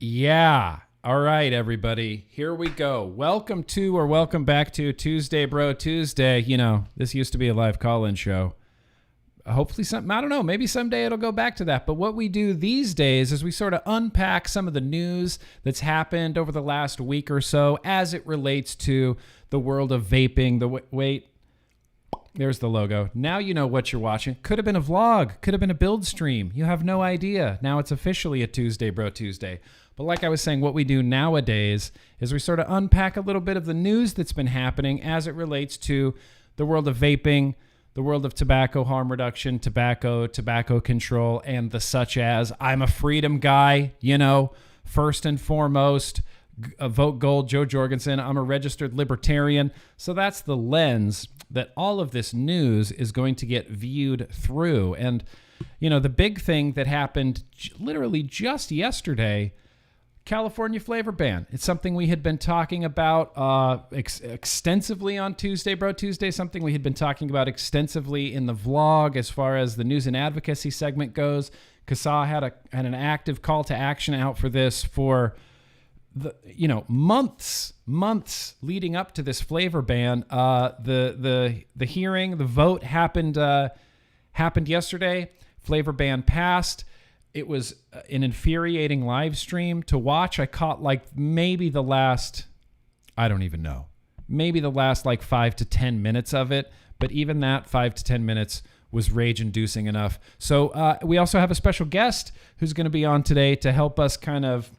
Yeah. All right, everybody. Here we go. Welcome to or welcome back to Tuesday Bro Tuesday. You know, this used to be a live call-in show. Hopefully I don't know, maybe someday it'll go back to that. But what we do these days is we sort of unpack some of the news that's happened over the last week or so as it relates to the world of vaping. Wait, there's the logo. Now you know what you're watching. Could have been a vlog. Could have been a build stream. You have no idea. Now it's officially a Tuesday Bro Tuesday. But like I was saying, what we do nowadays is we sort of unpack a little bit of the news that's been happening as it relates to the world of vaping, the world of tobacco harm reduction, tobacco control, and the such as. I'm a freedom guy, you know, first and foremost. Vote gold, Joe Jorgensen. I'm a registered libertarian. So that's the lens that all of this news is going to get viewed through. And, you know, the big thing that happened literally just yesterday, California flavor ban. It's something we had been talking about extensively on Tuesday Bro Tuesday, something we had been talking about extensively in the vlog as far as the news and advocacy segment goes. CASA had an active call to action out for this for months leading up to this flavor ban. The hearing, the vote happened yesterday. Flavor ban passed. It was an infuriating live stream to watch. I caught maybe the last 5 to 10 minutes of it. But even that 5 to 10 minutes was rage-inducing enough. So we also have a special guest who's going to be on today to help us kind of,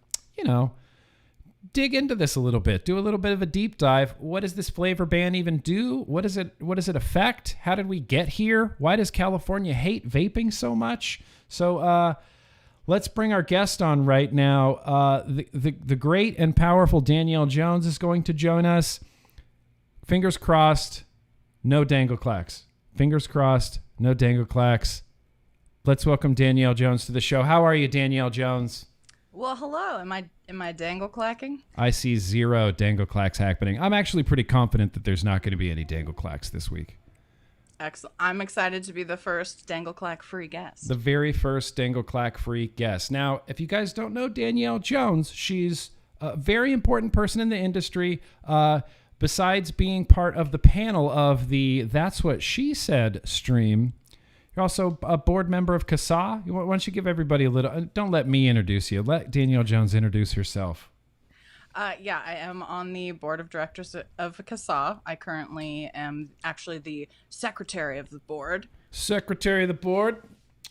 dig into this a little bit, do a little bit of a deep dive. What does this flavor ban even do? What does it affect? How did we get here? Why does California hate vaping so much? So let's bring our guest on right now. The great and powerful Danielle Jones is going to join us. Fingers crossed, no dangle clacks. Fingers crossed, no dangle clacks. Let's welcome Danielle Jones to the show. How are you, Danielle Jones? Well, hello. Am I dangle clacking? I see 0 dangle clacks happening. I'm actually pretty confident that there's not going to be any dangle clacks this week. Excellent. I'm excited to be the first dangle clack free guest. The very first dangle clack free guest. Now, if you guys don't know Danielle Jones, she's a very important person in the industry. Besides being part of the panel of the That's What She Said stream, you're also a board member of CASA. Why don't you give everybody a little... Don't let me introduce you. Let Danielle Jones introduce herself. Yeah, I am on the board of directors of CASA. I currently am actually the secretary of the board. Secretary of the board?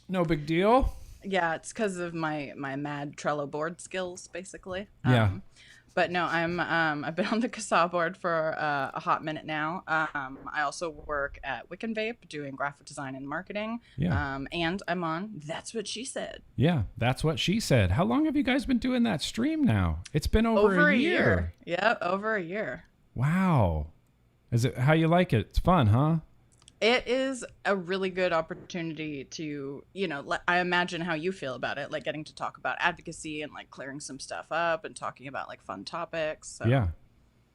No big deal. Yeah, it's because of my mad Trello board skills, basically. Yeah. But no, I've been on the CASA board for a hot minute now. I also work at Vape doing graphic design and marketing. Yeah. And I'm on That's What She Said. Yeah, That's What She Said. How long have you guys been doing that stream now? It's been over a year. Yeah, over a year. Wow. Is it how you like it? It's fun, huh? It is a really good opportunity to, I imagine how you feel about it, like getting to talk about advocacy and like clearing some stuff up and talking about like fun topics. So. Yeah,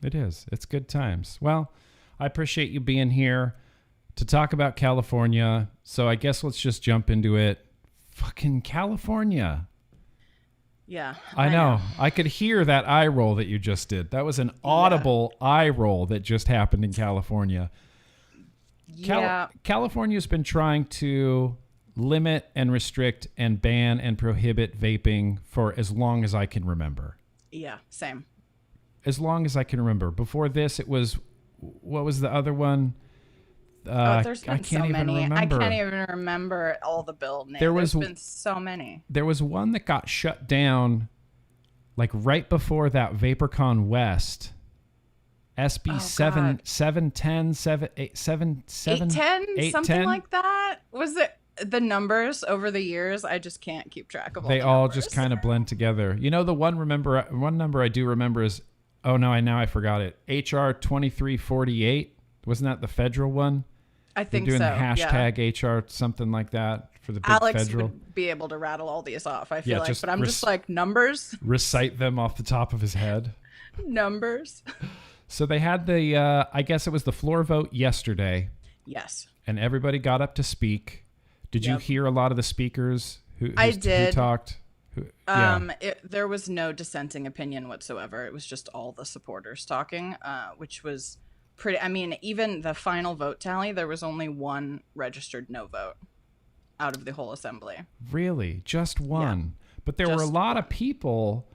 it is. It's good times. Well, I appreciate you being here to talk about California. So I guess let's just jump into it. Fucking California. Yeah. I know. I could hear that eye roll that you just did. That was an audible eye roll that just happened in California. California's been trying to limit and restrict and ban and prohibit vaping for as long as I can remember. Yeah, same. As long as I can remember. Before this, it was, what was the other one? There's been so many. I can't even remember all the bill names. There's been so many. There was one that got shut down like right before that VaporCon West. SB 710, 810, something like that. Was it the numbers over the years? I just can't keep track of all They the all numbers. just kind of blend together. You know, the one number I do remember is, I forgot it. HR 2348. Wasn't that the federal one? I think They're so. doing the hashtag HR something like that for the big Alex federal. would be able to rattle all these off, I feel just but I'm just like, numbers? Recite them off the top of his head. Numbers. So they had the, I guess it was the floor vote yesterday. Yes. And everybody got up to speak. Did you hear a lot of the speakers who talked? Yeah. There was no dissenting opinion whatsoever. It was just all the supporters talking, which was pretty. I mean, even the final vote tally, there was only one registered no vote out of the whole assembly. Really? Just one? Yeah, But there were a just lot one. of people.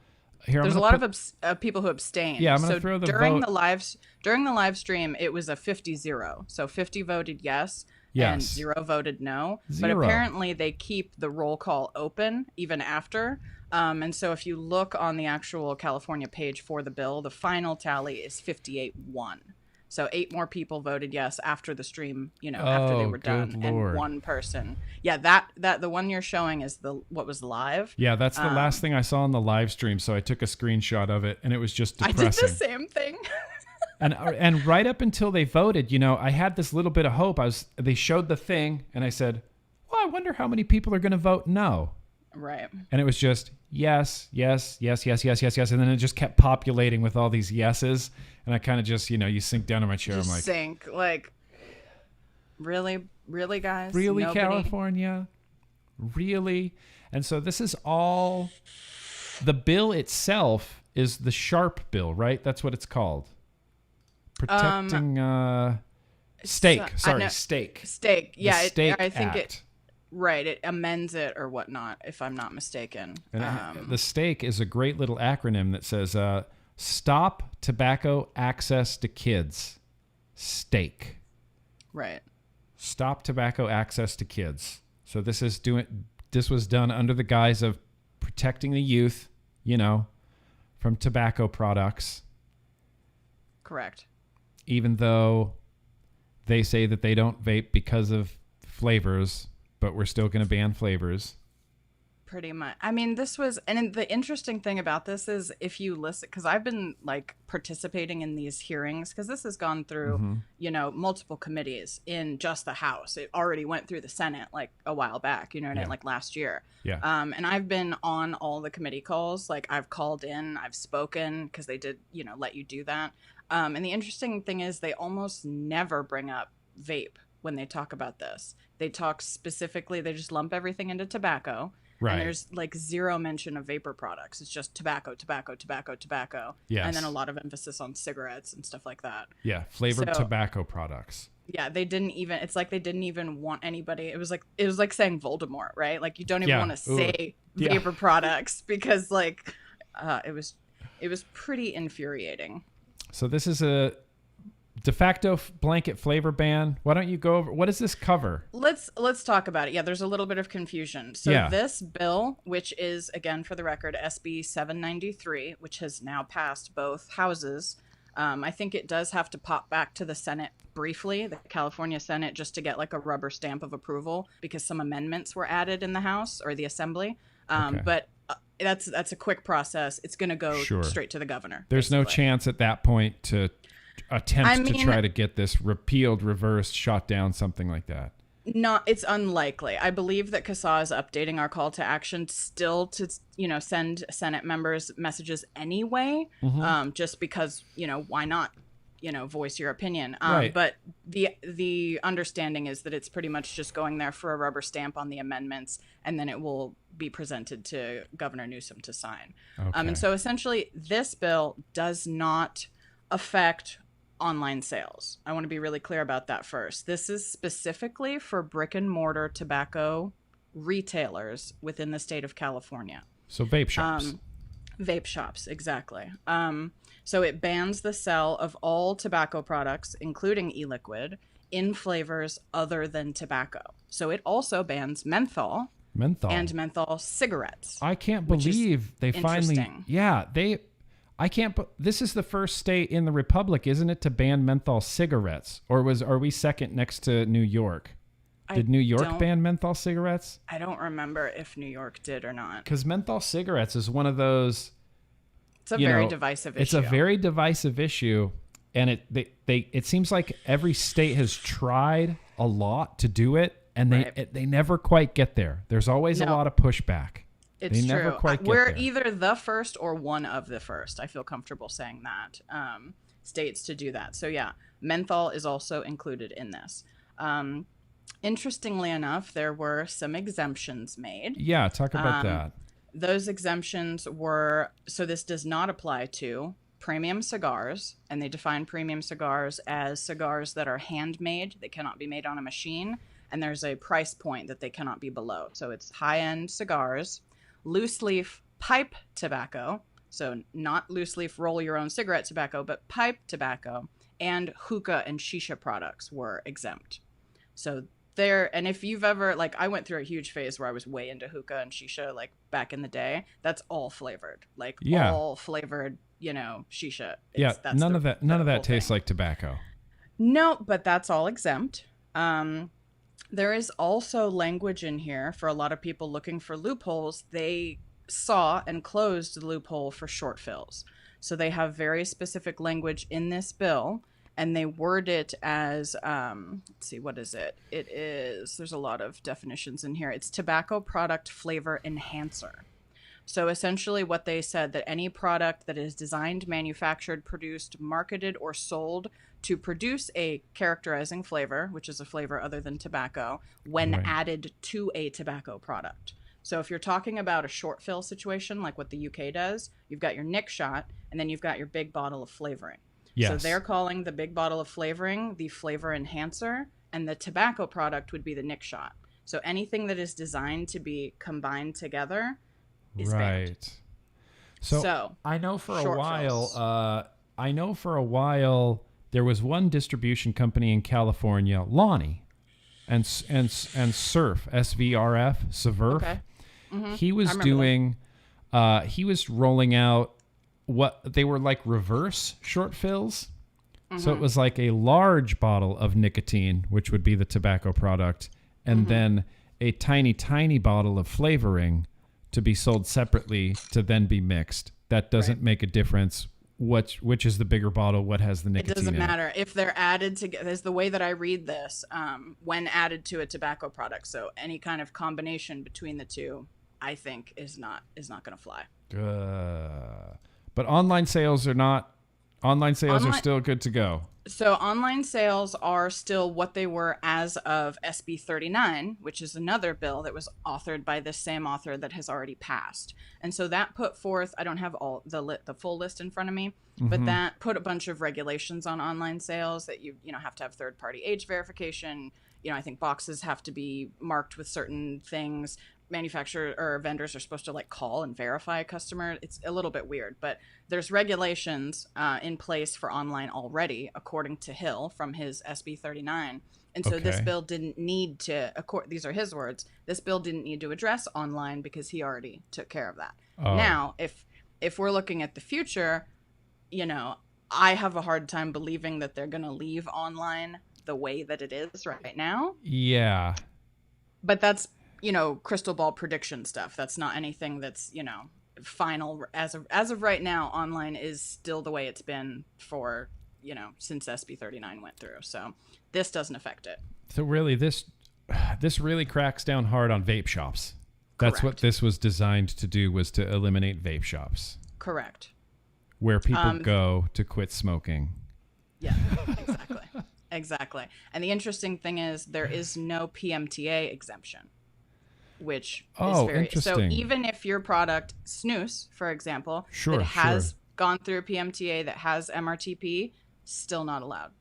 Here, There's a lot of people who abstained. Yeah, I'm going to so throw the during vote. During the live stream, it was a 50-0. So 50 voted yes. And Yes. 0 voted no. Zero. But apparently they keep the roll call open even after. And so if you look on the actual California page for the bill, the final tally is 58-1. So 8 more people voted yes after the stream, after they were done. Lord. And one person. Yeah, that the one you're showing is what was live. Yeah, that's the last thing I saw on the live stream. So I took a screenshot of it, and it was just depressing. I did the same thing. And right up until they voted, I had this little bit of hope. They showed the thing, and I said, well, I wonder how many people are going to vote no. Right. And it was just yes, yes, yes, yes, yes, yes, yes. And then it just kept populating with all these yeses. And I kind of just, you sink down in my chair. I'm like, sink. Like, really, guys? Really, Nobody? California? Really? And so this is all, the bill itself is the Sharp bill, right? That's what it's called. Protecting steak. Steak. Steak. Yeah, Steak I think Act. It amends it or whatnot, if I'm not mistaken. And the STAKE is a great little acronym that says Stop Tobacco Access to Kids. STAKE. Right. Stop Tobacco Access to Kids. So this was done under the guise of protecting the youth, from tobacco products. Correct. Even though they say that they don't vape because of flavors, but we're still going to ban flavors. Pretty much. I mean, and the interesting thing about this is if you listen, because I've been participating in these hearings, because this has gone through, multiple committees in just the House. It already went through the Senate a while back, last year. Yeah. And I've been on all the committee calls. I've called in, I've spoken, because they did, let you do that. And the interesting thing is they almost never bring up vape when they talk about this. They talk specifically, they just lump everything into tobacco. Right. And there's zero mention of vapor products. It's just tobacco. Yes. And then a lot of emphasis on cigarettes and stuff like that. Yeah, flavored tobacco products. Yeah, they didn't even, it's like they didn't even want anybody. It was like saying Voldemort, right? You don't even want to say vapor products because it was pretty infuriating. So this is a de facto blanket flavor ban. Why don't you go over, what does this cover? Let's talk about it. Yeah, there's a little bit of confusion. So This bill, which is, again, for the record, SB 793, which has now passed both houses, I think it does have to pop back to the Senate briefly, the California Senate, just to get a rubber stamp of approval because some amendments were added in the House or the Assembly. But that's a quick process. It's going to go straight to the governor. There's no chance at that point to attempt to try to get this repealed, reversed, shot down, something like that. It's unlikely. I believe that CASA is updating our call to action still to, send Senate members messages anyway, just because, why not, voice your opinion. Right. But the understanding is that it's pretty much just going there for a rubber stamp on the amendments, and then it will be presented to Governor Newsom to sign. Okay. And so essentially this bill does not affect online sales. I want to be really clear about that first. This is specifically for brick and mortar tobacco retailers within the state of California. So vape shops. Vape shops, exactly. So it bans the sale of all tobacco products, including e-liquid, in flavors other than tobacco. So it also bans menthol. And menthol cigarettes. I can't believe they finally. Yeah, I can't. This is the first state in the Republic, isn't it, to ban menthol cigarettes? Or are we second next to New York? Did New York ban menthol cigarettes? I don't remember if New York did or not. Because menthol cigarettes is one of those. It's a very divisive issue. It's a very divisive issue, and it seems like every state has tried a lot to do it, and they never quite get there. There's always a lot of pushback. It's they true. Never quite get We're there. either the first or one of the first. I feel comfortable saying that. States to do that. So yeah, menthol is also included in this. Interestingly enough, there were some exemptions made. Yeah, talk about that. Those exemptions were, so this does not apply to premium cigars, and they define premium cigars as cigars that are handmade. They cannot be made on a machine, and there's a price point that they cannot be below. So it's high-end cigars, loose leaf pipe tobacco, so not loose leaf roll your own cigarette tobacco, but pipe tobacco, and hookah and shisha products were exempt. So there, and if you've ever, like, I went through a huge phase where I was way into hookah and shisha, like back in the day. That's all flavored, like all flavored, shisha. That's none of that tastes like tobacco. No, but that's all exempt. There is also language in here for a lot of people looking for loopholes. They saw and closed the loophole for short fills. So they have very specific language in this bill, and they word it as, let's see, what is it? It is, there's a lot of definitions in here. It's tobacco product flavor enhancer. So essentially what they said, that any product that is designed, manufactured, produced, marketed, or sold to produce a characterizing flavor, which is a flavor other than tobacco, when added to a tobacco product. So if you're talking about a short fill situation, like what the UK does, you've got your Nick shot, and then you've got your big bottle of flavoring. Yes. So they're calling the big bottle of flavoring the flavor enhancer, and the tobacco product would be the Nick shot. So anything that is designed to be combined together is banned. So I know for a while, there was one distribution company in California, Lonnie, and Surf, SVRF, Severf. Okay. Mm-hmm. He was doing, he was rolling out what they were like reverse short fills. Mm-hmm. So it was like a large bottle of nicotine, which would be the tobacco product, and then a tiny, tiny bottle of flavoring to be sold separately to then be mixed. That doesn't make a difference. Which is the bigger bottle? What has the nicotine? It doesn't matter if they're added together. Is the way that I read this. When added to a tobacco product, so any kind of combination between the two, I think is not going to fly. But online sales are not. Online sales are still good to go. So online sales are still what they were as of SB 39, which is another bill that was authored by this same author that has already passed. And so that put forth, I don't have all the full list in front of me, but that put a bunch of regulations on online sales that you have to have third-party age verification. I think boxes have to be marked with certain things. Manufacturer or vendors are supposed to like call and verify a customer. It's a little bit weird, but there's regulations in place for online already, according to Hill from his SB 39. And so this bill didn't need to, these are his words, this bill didn't need to address online because he already took care of that. Now, if we're looking at the future, I have a hard time believing that they're going to leave online the way that it is right now. Yeah. But that's, crystal ball prediction stuff. That's not anything that's, final. As of right now, online is still the way it's been for, since SB 39 went through. So this doesn't affect it. So really, this really cracks down hard on vape shops. That's Correct. What this was designed to do, was to eliminate vape shops. Correct. Where people go to quit smoking. Yeah, exactly. Exactly. And the interesting thing is there is no PMTA exemption. Which is very interesting. So even if your product snus, for example, that has gone through a PMTA, that has MRTP, still not allowed.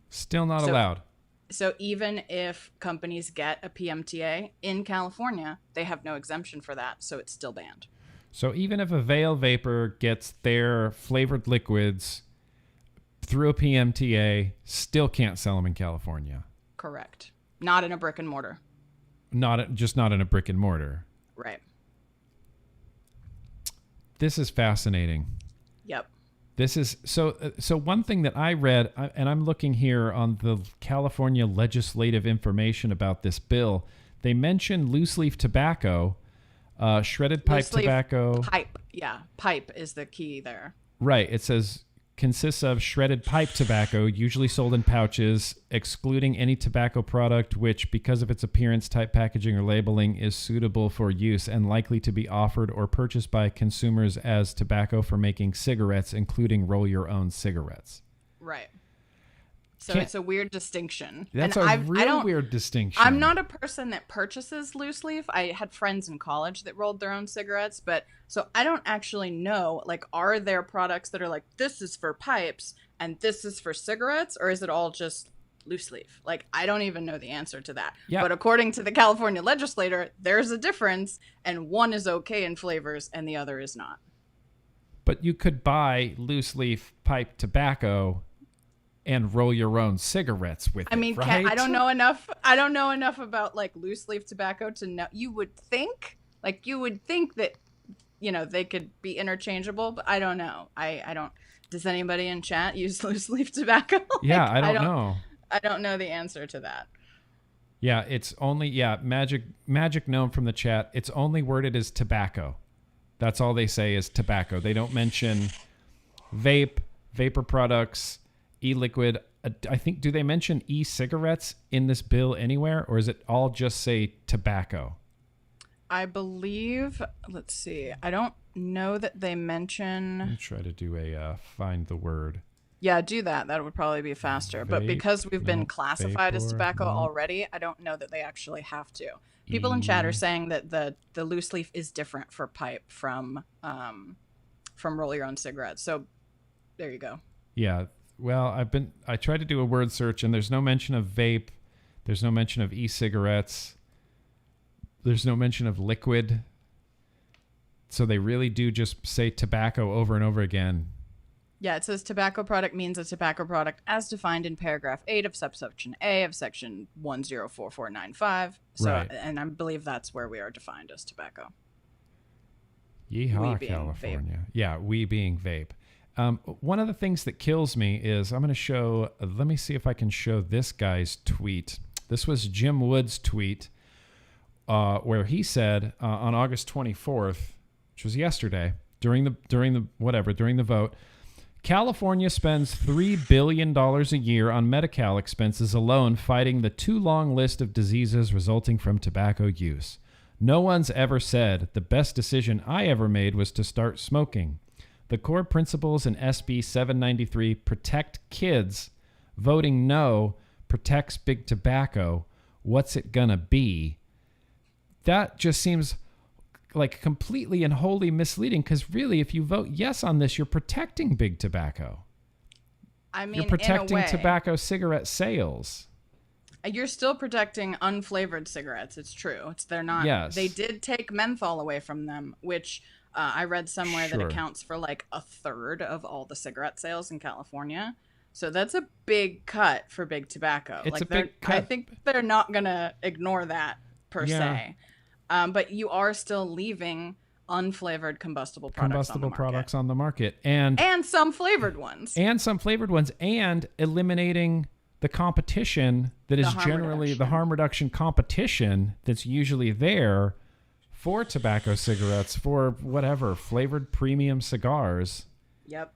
Still not allowed. So even if companies get a PMTA in California, they have no exemption for that, so it's still banned. So even if a Vail vapor gets their flavored liquids through a PMTA, still can't sell them in California. Correct. Not in a brick and mortar. Not in a brick and mortar. Right. This is fascinating. Yep. This is so one thing that I read, and I'm looking here on the California legislative information about this bill. They mention loose leaf tobacco, shredded pipe tobacco. Pipe. Yeah. Pipe is the key there. Right. It says consists of shredded pipe tobacco, usually sold in pouches, excluding any tobacco product which, because of its appearance, type, packaging, or labeling, is suitable for use and likely to be offered or purchased by consumers as tobacco for making cigarettes, including roll-your-own cigarettes. Right. So it's a weird distinction. That's and a real weird distinction. I'm not a person that purchases loose leaf. I had friends in college that rolled their own cigarettes, but so I don't actually know, like, are there products that are like, this is for pipes and this is for cigarettes, or is it all just loose leaf? Like, I don't even know the answer to that. Yeah. But according to the California legislator, there's a difference, and one is okay in flavors and the other is not. But you could buy loose leaf pipe tobacco and roll your own cigarettes with it. I mean, right? I don't know enough. I don't know enough about like loose leaf tobacco to know. You would think that, you know, they could be interchangeable, but I don't know. I don't. Does anybody in chat use loose leaf tobacco? Yeah, I don't know. I don't know the answer to that. Yeah, it's only magic gnome from the chat. It's only worded as tobacco. That's all they say is tobacco. They don't mention vape, vapor products, e-liquid. I think, do they mention e-cigarettes in this bill anywhere, or is it all just say tobacco? I believe, let's see. I don't know that they mention. Let me try to do a find the word. Yeah, do that. That would probably be faster. But because we've been classified as tobacco already, I don't know that they actually have to. People in chat are saying that the loose leaf is different for pipe from roll your own cigarettes. So there you go. Yeah. Well, I tried to do a word search and there's no mention of vape. There's no mention of e-cigarettes. There's no mention of liquid. So they really do just say tobacco over and over again. Yeah, it says tobacco product means a tobacco product as defined in paragraph 8 of subsection A of section 104495. So, right. And I believe that's where we are defined as tobacco. Yeehaw, California. Vape. Yeah, we being vape. One of the things that kills me is I'm going to show, let me see if I can show this guy's tweet. This was Jim Wood's tweet where he said on August 24th, which was yesterday, during the vote, California spends $3 billion a year on Medi-Cal expenses alone fighting the too long list of diseases resulting from tobacco use. No one's ever said the best decision I ever made was to start smoking. The core principles in SB 793 protect kids. Voting no protects big tobacco. What's it gonna be? That just seems like completely and wholly misleading, because really, if you vote yes on this, you're protecting big tobacco. I mean, you're protecting tobacco cigarette sales. You're still protecting unflavored cigarettes. It's true. They're not. Yes. They did take menthol away from them, which I read somewhere that accounts for like a third of all the cigarette sales in California. So that's a big cut for big tobacco. It's a big cut. I think they're not gonna ignore that per se. But you are still leaving unflavored combustible products on the market. And some flavored ones. And eliminating the competition that is generally the harm reduction competition that's usually there for tobacco cigarettes, for whatever, flavored premium cigars. Yep.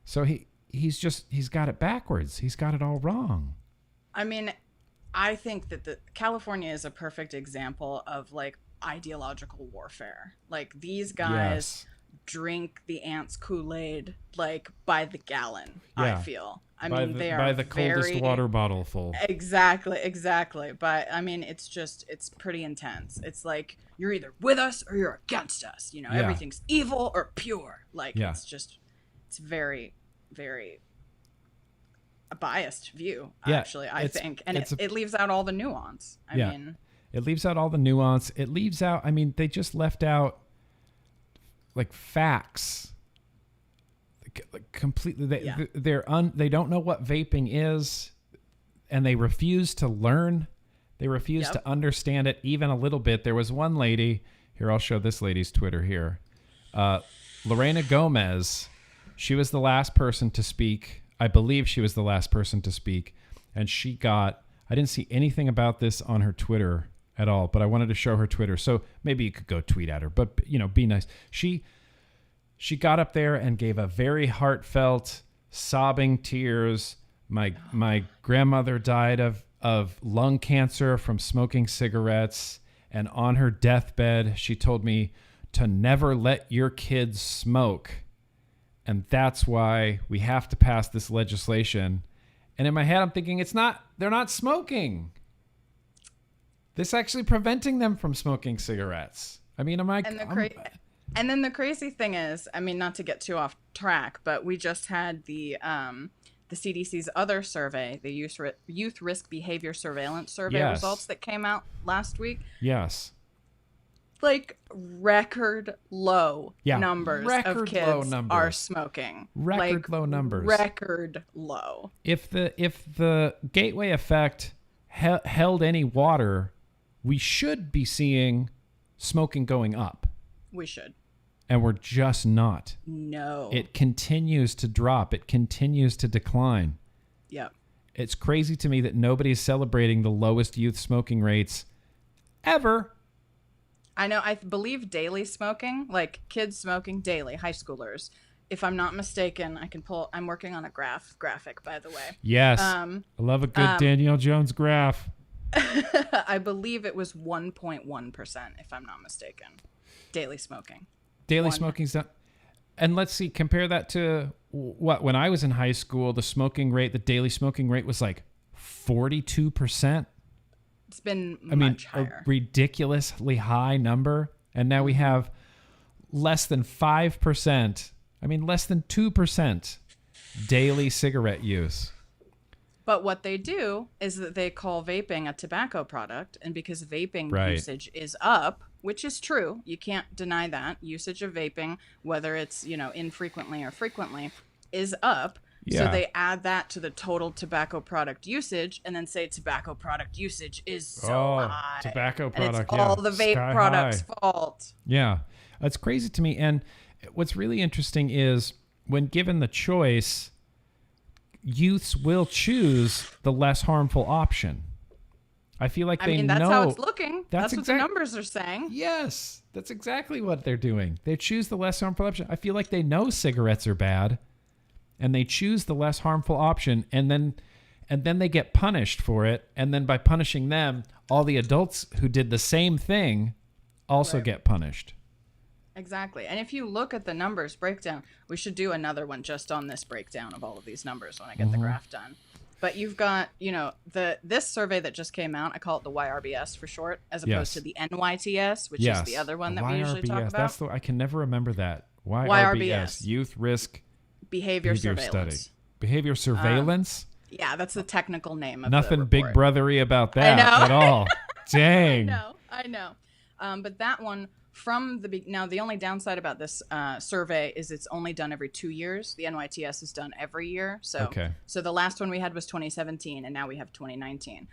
So he's got it backwards. He's got it all wrong. I mean, I think that the California is a perfect example of like ideological warfare. Like these guys drink the ants' Kool-Aid like by the gallon. I feel. They are by the coldest water bottle full. Exactly. But I mean, it's pretty intense. It's like you're either with us or you're against us. You know, everything's evil or pure. Like it's very, very a biased view, actually, I think. And it leaves out all the nuance. I mean, it leaves out all the nuance. It leaves out, I mean, they just left out like facts. Like completely. They don't know what vaping is, and they refuse to learn. They refuse to understand it even a little bit. There was one lady here. I'll show this lady's Twitter here. Lorena Gomez. She was the last person to speak. I believe she was the last person to speak, and she got, I didn't see anything about this on her Twitter at all, but I wanted to show her Twitter. So maybe you could go tweet at her, but be nice. She got up there and gave a very heartfelt, sobbing tears. My grandmother died of lung cancer from smoking cigarettes, and on her deathbed, she told me to never let your kids smoke. And that's why we have to pass this legislation. And in my head, I'm thinking they're not smoking. This actually preventing them from smoking cigarettes. I mean, And then the crazy thing is, I mean, not to get too off track, but we just had the CDC's other survey, the Youth Risk Behavior Surveillance Survey results that came out last week. Yes. Like record low numbers of kids are smoking. Low numbers. Record low. If the gateway effect held any water, we should be seeing smoking going up. We should. And we're just not. No. It continues to drop. It continues to decline. Yep. It's crazy to me that nobody's celebrating the lowest youth smoking rates ever. I know. I believe daily smoking, like kids smoking daily, high schoolers. If I'm not mistaken, I can pull. I'm working on a graphic, by the way. Yes. I love a good Danielle Jones graph. I believe it was 1.1%, if I'm not mistaken. Daily smoking. Daily smoking's done. And let's see, compare that to what? When I was in high school, the daily smoking rate was like 42%. It's been much higher. A ridiculously high number. And now we have less than 5%. I mean, less than 2% daily cigarette use. But what they do is that they call vaping a tobacco product. And because vaping usage is up, which is true, you can't deny that. Usage of vaping, whether it's, infrequently or frequently, is up. Yeah. So they add that to the total tobacco product usage and then say tobacco product usage is so high. Tobacco product, and it's all the vape products' fault. Yeah. That's crazy to me. And what's really interesting is when given the choice, youths will choose the less harmful option. I feel like they know. That's how it's looking. That's what the numbers are saying. Yes. That's exactly what they're doing. They choose the less harmful option. I feel like they know cigarettes are bad. And they choose the less harmful option, and then they get punished for it. And then by punishing them, all the adults who did the same thing also get punished. Exactly. And if you look at the numbers breakdown, we should do another one just on this breakdown of all of these numbers when I get the graph done. But you've got, this survey that just came out, I call it the YRBS for short, as opposed to the NYTS, which is the other one that we usually talk about. I can never remember that. YRBS. Youth Risk Behavior Surveillance. Study. Behavior surveillance? Yeah, that's the technical name of Nothing the big brothery about that at all. Dang. I know. But that one now the only downside about this survey is it's only done every 2 years. The NYTS is done every year. So the last one we had was 2017 and now we have 2019.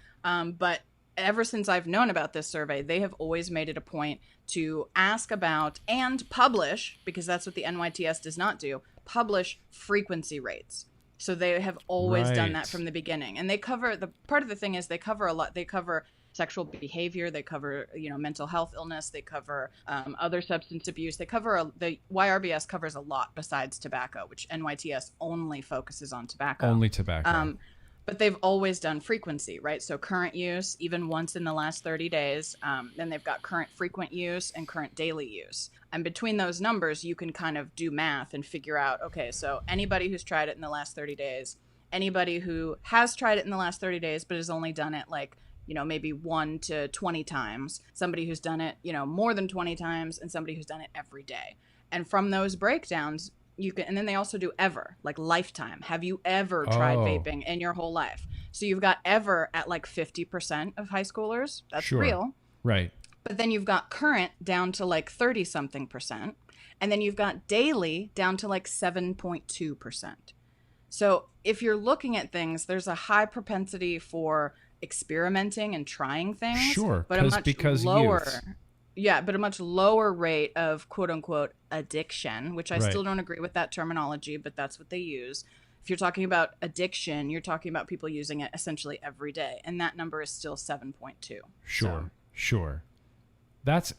But ever since I've known about this survey, they have always made it a point to ask about and publish, because that's what the NYTS does not do, publish frequency rates. So they have always done that from the beginning. And they cover, part of the thing is they cover a lot. They cover sexual behavior. They cover, mental health illness. They cover other substance abuse. They cover, the YRBS covers a lot besides tobacco, which NYTS only focuses on tobacco. Only tobacco. But they've always done frequency, right? So current use, even once in the last 30 days. Then they've got current frequent use and current daily use. And between those numbers, you can kind of do math and figure out, okay, so anybody who's tried it in the last 30 days, anybody who has tried it in the last 30 days but has only done it like, maybe 1 to 20 times, somebody who's done it, more than 20 times, and somebody who's done it every day. And from those breakdowns, you can, and then they also do ever, like lifetime. Have you ever tried vaping in your whole life? So you've got ever at like 50% of high schoolers. That's real. Right. But then you've got current down to like 30 something percent. And then you've got daily down to like 7.2%. So if you're looking at things, there's a high propensity for experimenting and trying things. Sure. But a much lower. Youths. Yeah, but a much lower rate of quote unquote addiction, which I still don't agree with that terminology, but that's what they use. If you're talking about addiction, you're talking about people using it essentially every day. And that number is still 7.2. Sure. That's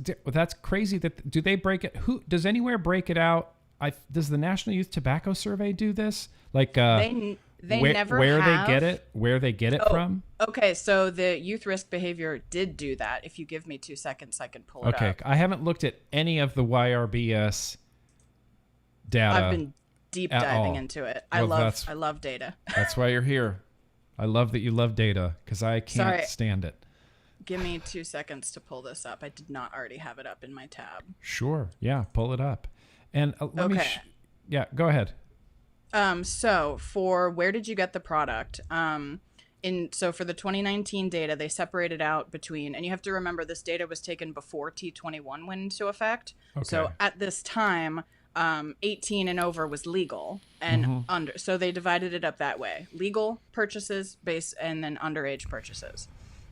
crazy. Do they break it? Does anywhere break it out? Does the National Youth Tobacco Survey do this? Like, They never where have. Where they get it from? Okay, so the Youth Risk Behavior did do that. If you give me 2 seconds, I can pull it up. Okay, I haven't looked at any of the YRBS data. I've been deep diving into it. I love data. That's why you're here. I love that you love data because I can't stand it. Give me 2 seconds to pull this up. I did not already have it up in my tab. Sure. Yeah, pull it up. And let me... yeah, go ahead. So for where did you get the product? So for the 2019 data, they separated out between, and you have to remember this data was taken before T21 went into effect. Okay. So at this time, 18 and over was legal and under. So they divided it up that way: legal purchases, and then underage purchases.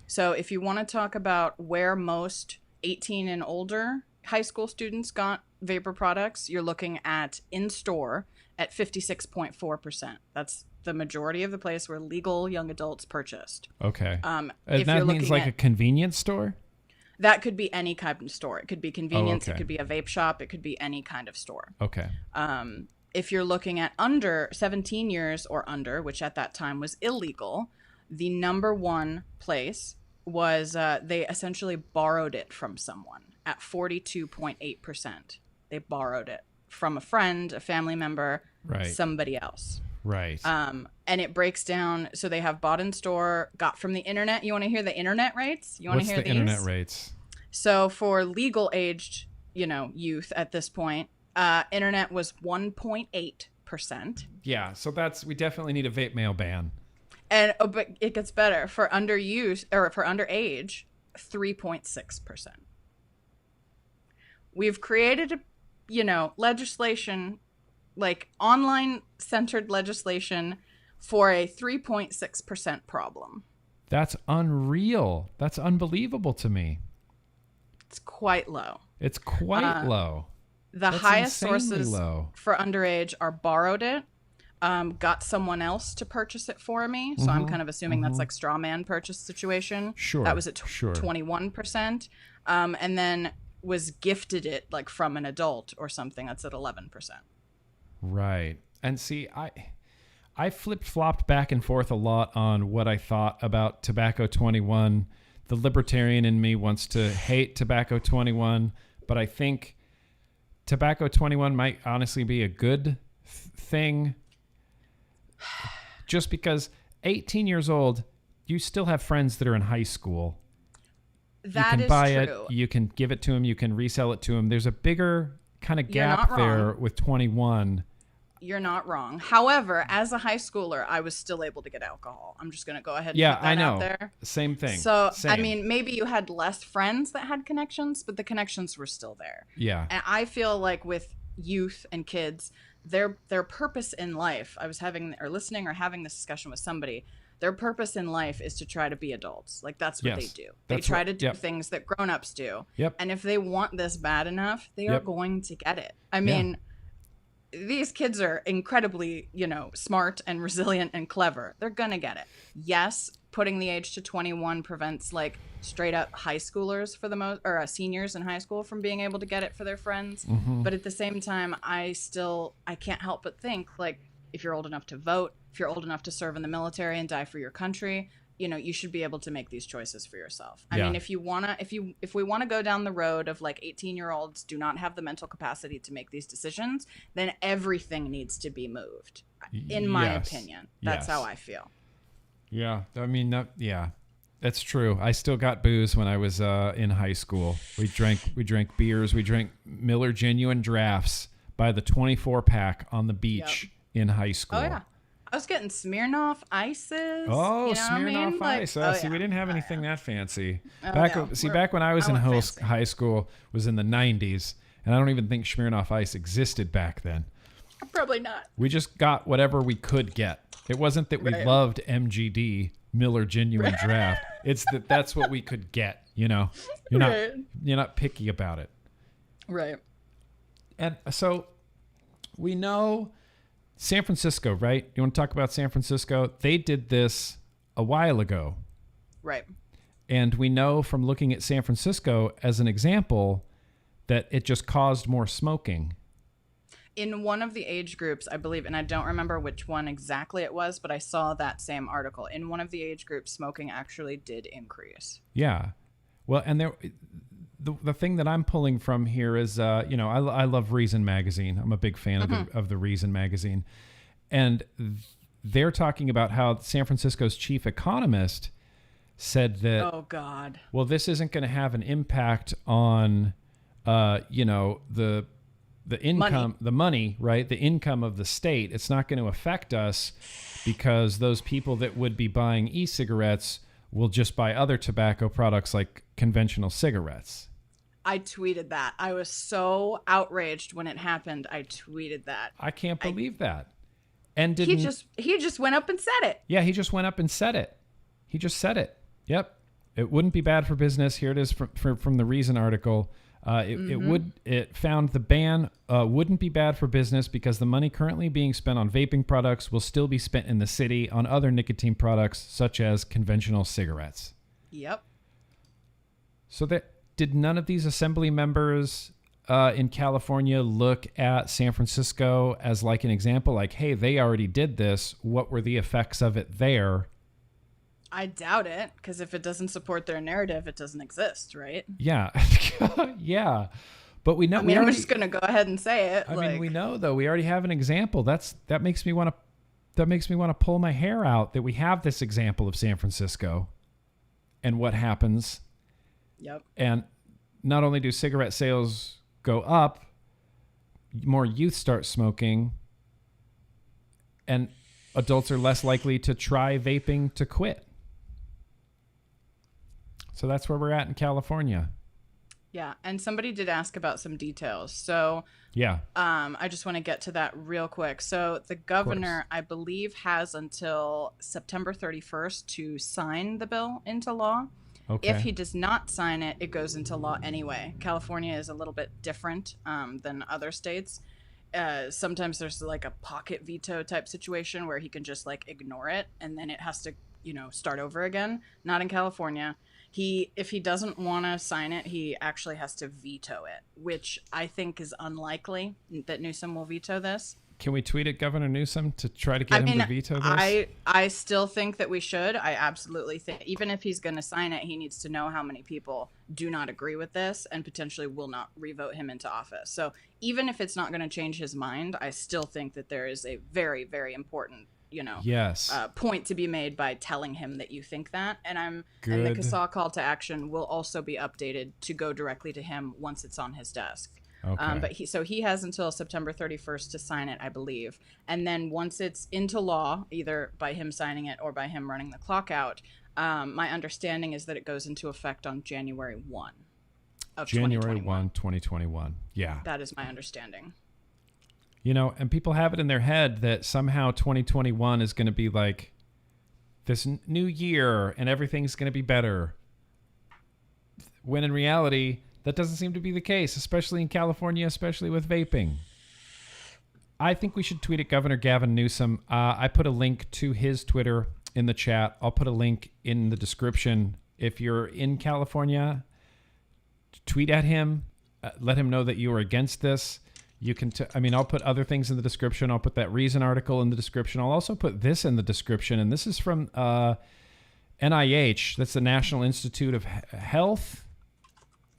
So if you want to talk about where most 18 and older high school students got vapor products, you're looking at in-store at 56.4%. That's the majority of the place where legal young adults purchased. Okay. If that means like a convenience store? That could be any kind of store. It could be convenience. It could be a vape shop. It could be any kind of store. Okay. If you're looking at under 17 years or under, which at that time was illegal, the number one place was they essentially borrowed it from someone at 42.8%. They borrowed it from a friend, a family member, somebody else. Right. And it breaks down. So they have bought in store, got from the internet. You want to hear the internet rates? You want to hear these? What's the internet rates? So for legal aged, youth at this point, internet was 1.8%. Yeah. So we definitely need a vape mail ban. And but it gets better for underage, 3.6%. We've created legislation, like online centered legislation, for a 3.6% problem. That's unreal. That's unbelievable to me. It's quite low. It's quite low. That's highest sources for underage are borrowed it, got someone else to purchase it for me. So I'm kind of assuming that's like straw man purchase situation. Sure. That was at 21%. And then was gifted it like from an adult or something. That's at 11%. Right. And see, I flip-flopped back and forth a lot on what I thought about Tobacco 21. The libertarian in me wants to hate Tobacco 21, but I think Tobacco 21 might honestly be a good thing. Just because 18 years old, you still have friends that are in high school. That you can buy it, you can give it to them, you can resell it to them. There's a bigger kind of gap there with 21. You're not wrong. However, as a high schooler, I was still able to get alcohol. I'm just going to go ahead and put that out there. Same thing. So, Same. I mean, maybe you had less friends that had connections, but the connections were still there. Yeah. And I feel like with youth and kids, their purpose in life, I was having this discussion with somebody, their purpose in life is to try to be adults. Like, that's what they do. They try to do things that grown-ups do. Yep. And if they want this bad enough, they are going to get it. I mean, these kids are incredibly, smart and resilient and clever. They're going to get it. Yes, putting the age to 21 prevents like straight up high schoolers or seniors in high school from being able to get it for their friends. But at the same time, I can't help but think, like, if you're old enough to vote, if you're old enough to serve in the military and die for your country, you should be able to make these choices for yourself. I mean, if we want to go down the road of like 18-year-olds do not have the mental capacity to make these decisions, then everything needs to be moved. In my opinion, that's how I feel. Yeah. I mean, that's true. I still got booze when I was in high school. We drank beers. We drank Miller Genuine Drafts by the 24-pack on the beach in high school. Oh, yeah. I was getting Smirnoff Ices. Oh, Smirnoff Ice. We didn't have anything that fancy. Back when I was in high school was in the 90s, and I don't even think Smirnoff Ice existed back then. Probably not. We just got whatever we could get. It wasn't that we loved MGD, Miller Genuine Draft. It's that's what we could get, You're not picky about it. Right. And so we know San Francisco, right? You want to talk about San Francisco? They did this a while ago. Right. And we know from looking at San Francisco as an example that it just caused more smoking. In one of the age groups, I believe, and I don't remember which one exactly it was, but I saw that same article. In one of the age groups, smoking actually did increase. Yeah. Well, and the thing that I'm pulling from here is, I love Reason Magazine. I'm a big fan of the Reason Magazine. And they're talking about how San Francisco's chief economist said that, oh God, well, this isn't going to have an impact on, the income, the money, right? The income of the state. It's not going to affect us because those people that would be buying e-cigarettes will just buy other tobacco products like conventional cigarettes. I tweeted that. I was so outraged when it happened. I tweeted that. I can't believe that. And he just went up and said it. Yeah, he just went up and said it. He just said it. Yep. It wouldn't be bad for business. Here it is from the Reason article. It found the ban wouldn't be bad for business because the money currently being spent on vaping products will still be spent in the city on other nicotine products such as conventional cigarettes. Yep. So did none of these assembly members in California look at San Francisco as like an example? Like, hey, they already did this. What were the effects of it there? I doubt it, because if it doesn't support their narrative, it doesn't exist, right? Yeah. Yeah. But we know. I'm just going to go ahead and say it. I mean, we know, though. We already have an example. That makes me want to pull my hair out that we have this example of San Francisco and what happens. Yep. And not only do cigarette sales go up, more youth start smoking, and adults are less likely to try vaping to quit. So that's where we're at in California. Yeah, and somebody did ask about some details. So yeah, I just want to get to that real quick. So the governor, I believe, has until September 31st to sign the bill into law. Okay. If he does not sign it, it goes into law anyway. California is a little bit different than other states. Sometimes there's like a pocket veto type situation where he can just like ignore it and then it has to, start over again. Not in California. If he doesn't want to sign it, he actually has to veto it, which I think is unlikely that Newsom will veto this. Can we tweet at Governor Newsom to try to get him to veto this? I still think that we should. I absolutely think, even if he's going to sign it, he needs to know how many people do not agree with this and potentially will not revote him into office. So even if it's not going to change his mind, I still think that there is a very, very important, point to be made by telling him that you think that. And the CASA call to action will also be updated to go directly to him once it's on his desk. Okay. But he has until September 31st to sign it, I believe. And then once it's into law, either by him signing it or by him running the clock out, my understanding is that it goes into effect on January 1 of 2021. January 1, 2021. Yeah. That is my understanding. And people have it in their head that somehow 2021 is going to be like this new year and everything's going to be better. When in reality, that doesn't seem to be the case, especially in California, especially with vaping. I think we should tweet at Governor Gavin Newsom. I put a link to his Twitter in the chat. I'll put a link in the description. If you're in California, tweet at him. Let him know that you are against this. You can, I'll put other things in the description. I'll put that Reason article in the description. I'll also put this in the description. And this is from NIH. That's the National Institute of Health.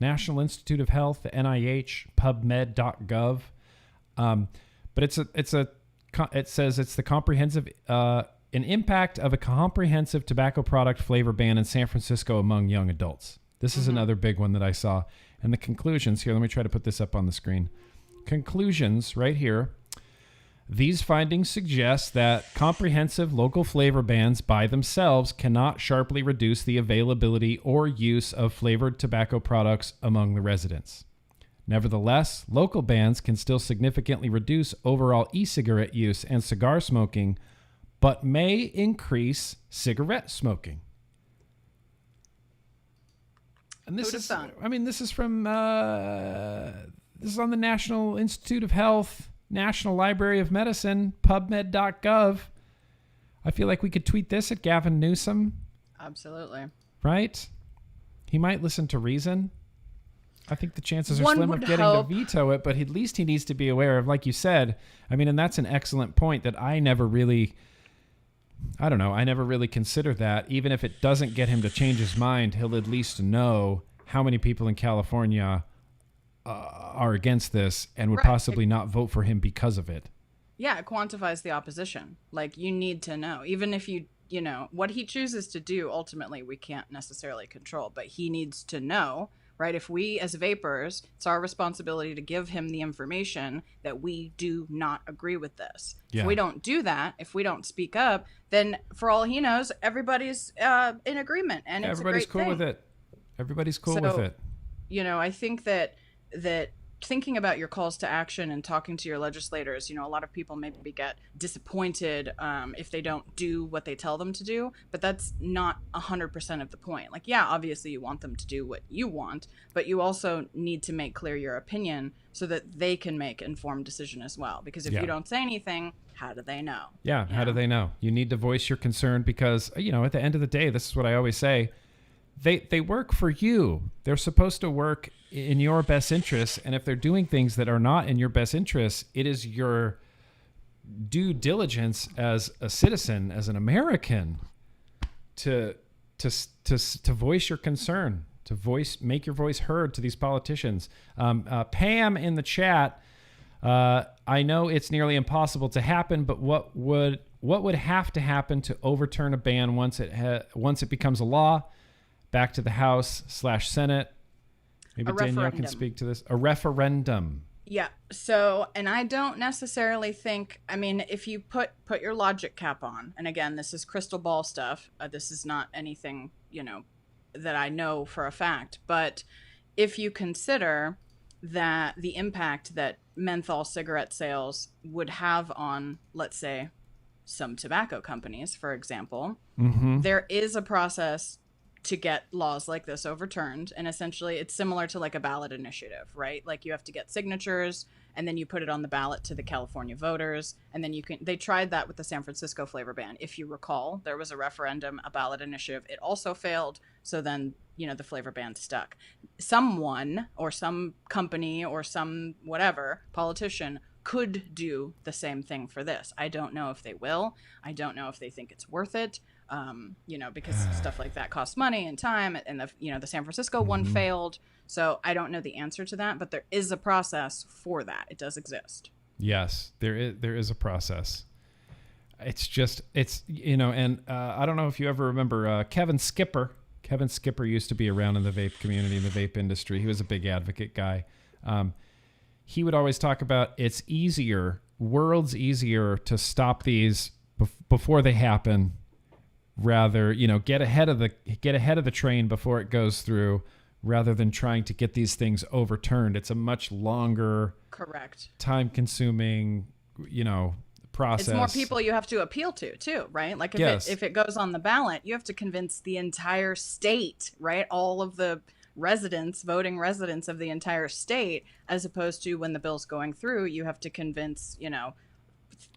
National Institute of Health, the NIH, PubMed.gov. But it says it's the comprehensive, an impact of a comprehensive tobacco product flavor ban in San Francisco among young adults. This is another big one that I saw. And the conclusions here, let me try to put this up on the screen. Conclusions right here. These findings suggest that comprehensive local flavor bans by themselves cannot sharply reduce the availability or use of flavored tobacco products among the residents. Nevertheless, local bans can still significantly reduce overall e-cigarette use and cigar smoking, but may increase cigarette smoking. And this is from this is on the National Institute of Health, National Library of Medicine, PubMed.gov. I feel like we could tweet this at Gavin Newsom. Absolutely. Right? He might listen to Reason. I think the chances are slim of getting to veto it, but at least he needs to be aware of, like you said, and that's an excellent point that I never really considered that. Even if it doesn't get him to change his mind, he'll at least know how many people in California are against this and would possibly not vote for him because of it. Yeah, it quantifies the opposition. Like, you need to know. Even if you know, what he chooses to do, ultimately, we can't necessarily control. But he needs to know, right? If we, as vapors, it's our responsibility to give him the information that we do not agree with this. Yeah. If we don't do that, if we don't speak up, then for all he knows, everybody's in agreement. And it's everybody's a great cool thing. with it. Everybody's cool with it. You know, I think that thinking about your calls to action and talking to your legislators, you know, a lot of people maybe get disappointed if they don't do what they tell them to do, but that's not 100% of the point. Like, yeah, obviously you want them to do what you want, but you also need to make clear your opinion so that they can make informed decision as well. Because if you don't say anything, how do they know? Yeah, how do they know? You need to voice your concern because, you know, at the end of the day, this is what I always say. They work for you. They're supposed to work in your best interests. And if they're doing things that are not in your best interests, it is your due diligence as a citizen, as an American, to voice your concern, make your voice heard to these politicians. Pam in the chat, I know it's nearly impossible to happen, but what would have to happen to overturn a ban once it becomes a law? Back to the House/Senate. Maybe Danielle can speak to this. A referendum. Yeah. So, and I don't necessarily think, I mean, if you put your logic cap on, and again, this is crystal ball stuff. This is not anything, you know, that I know for a fact. But if you consider that the impact that menthol cigarette sales would have on, let's say, some tobacco companies, for example, there is a process to get laws like this overturned. And essentially it's similar to like a ballot initiative, right? Like you have to get signatures and then you put it on the ballot to the California voters. And then they tried that with the San Francisco flavor ban. If you recall, there was a referendum, a ballot initiative. It also failed. So then, you know, the flavor ban stuck. Someone or some company or some whatever politician could do the same thing for this. I don't know if they will. I don't know if they think it's worth it. You know, because stuff like that costs money and time, and the San Francisco one failed. So I don't know the answer to that, but there is a process for that. It does exist. Yes, there is a process. It's you know, and I don't know if you ever remember Kevin Skipper. Kevin Skipper used to be around in the vape community, in the vape industry. He was a big advocate guy. He would always talk about it's worlds easier to stop these before they happen. Rather, you know, get ahead of the train before it goes through, rather than trying to get these things overturned. It's a much longer, time-consuming, you know, process. It's more people you have to appeal to, too, right? Like if it goes on the ballot, you have to convince the entire state, right? All of the voting residents of the entire state, as opposed to when the bill's going through, you have to convince, you know,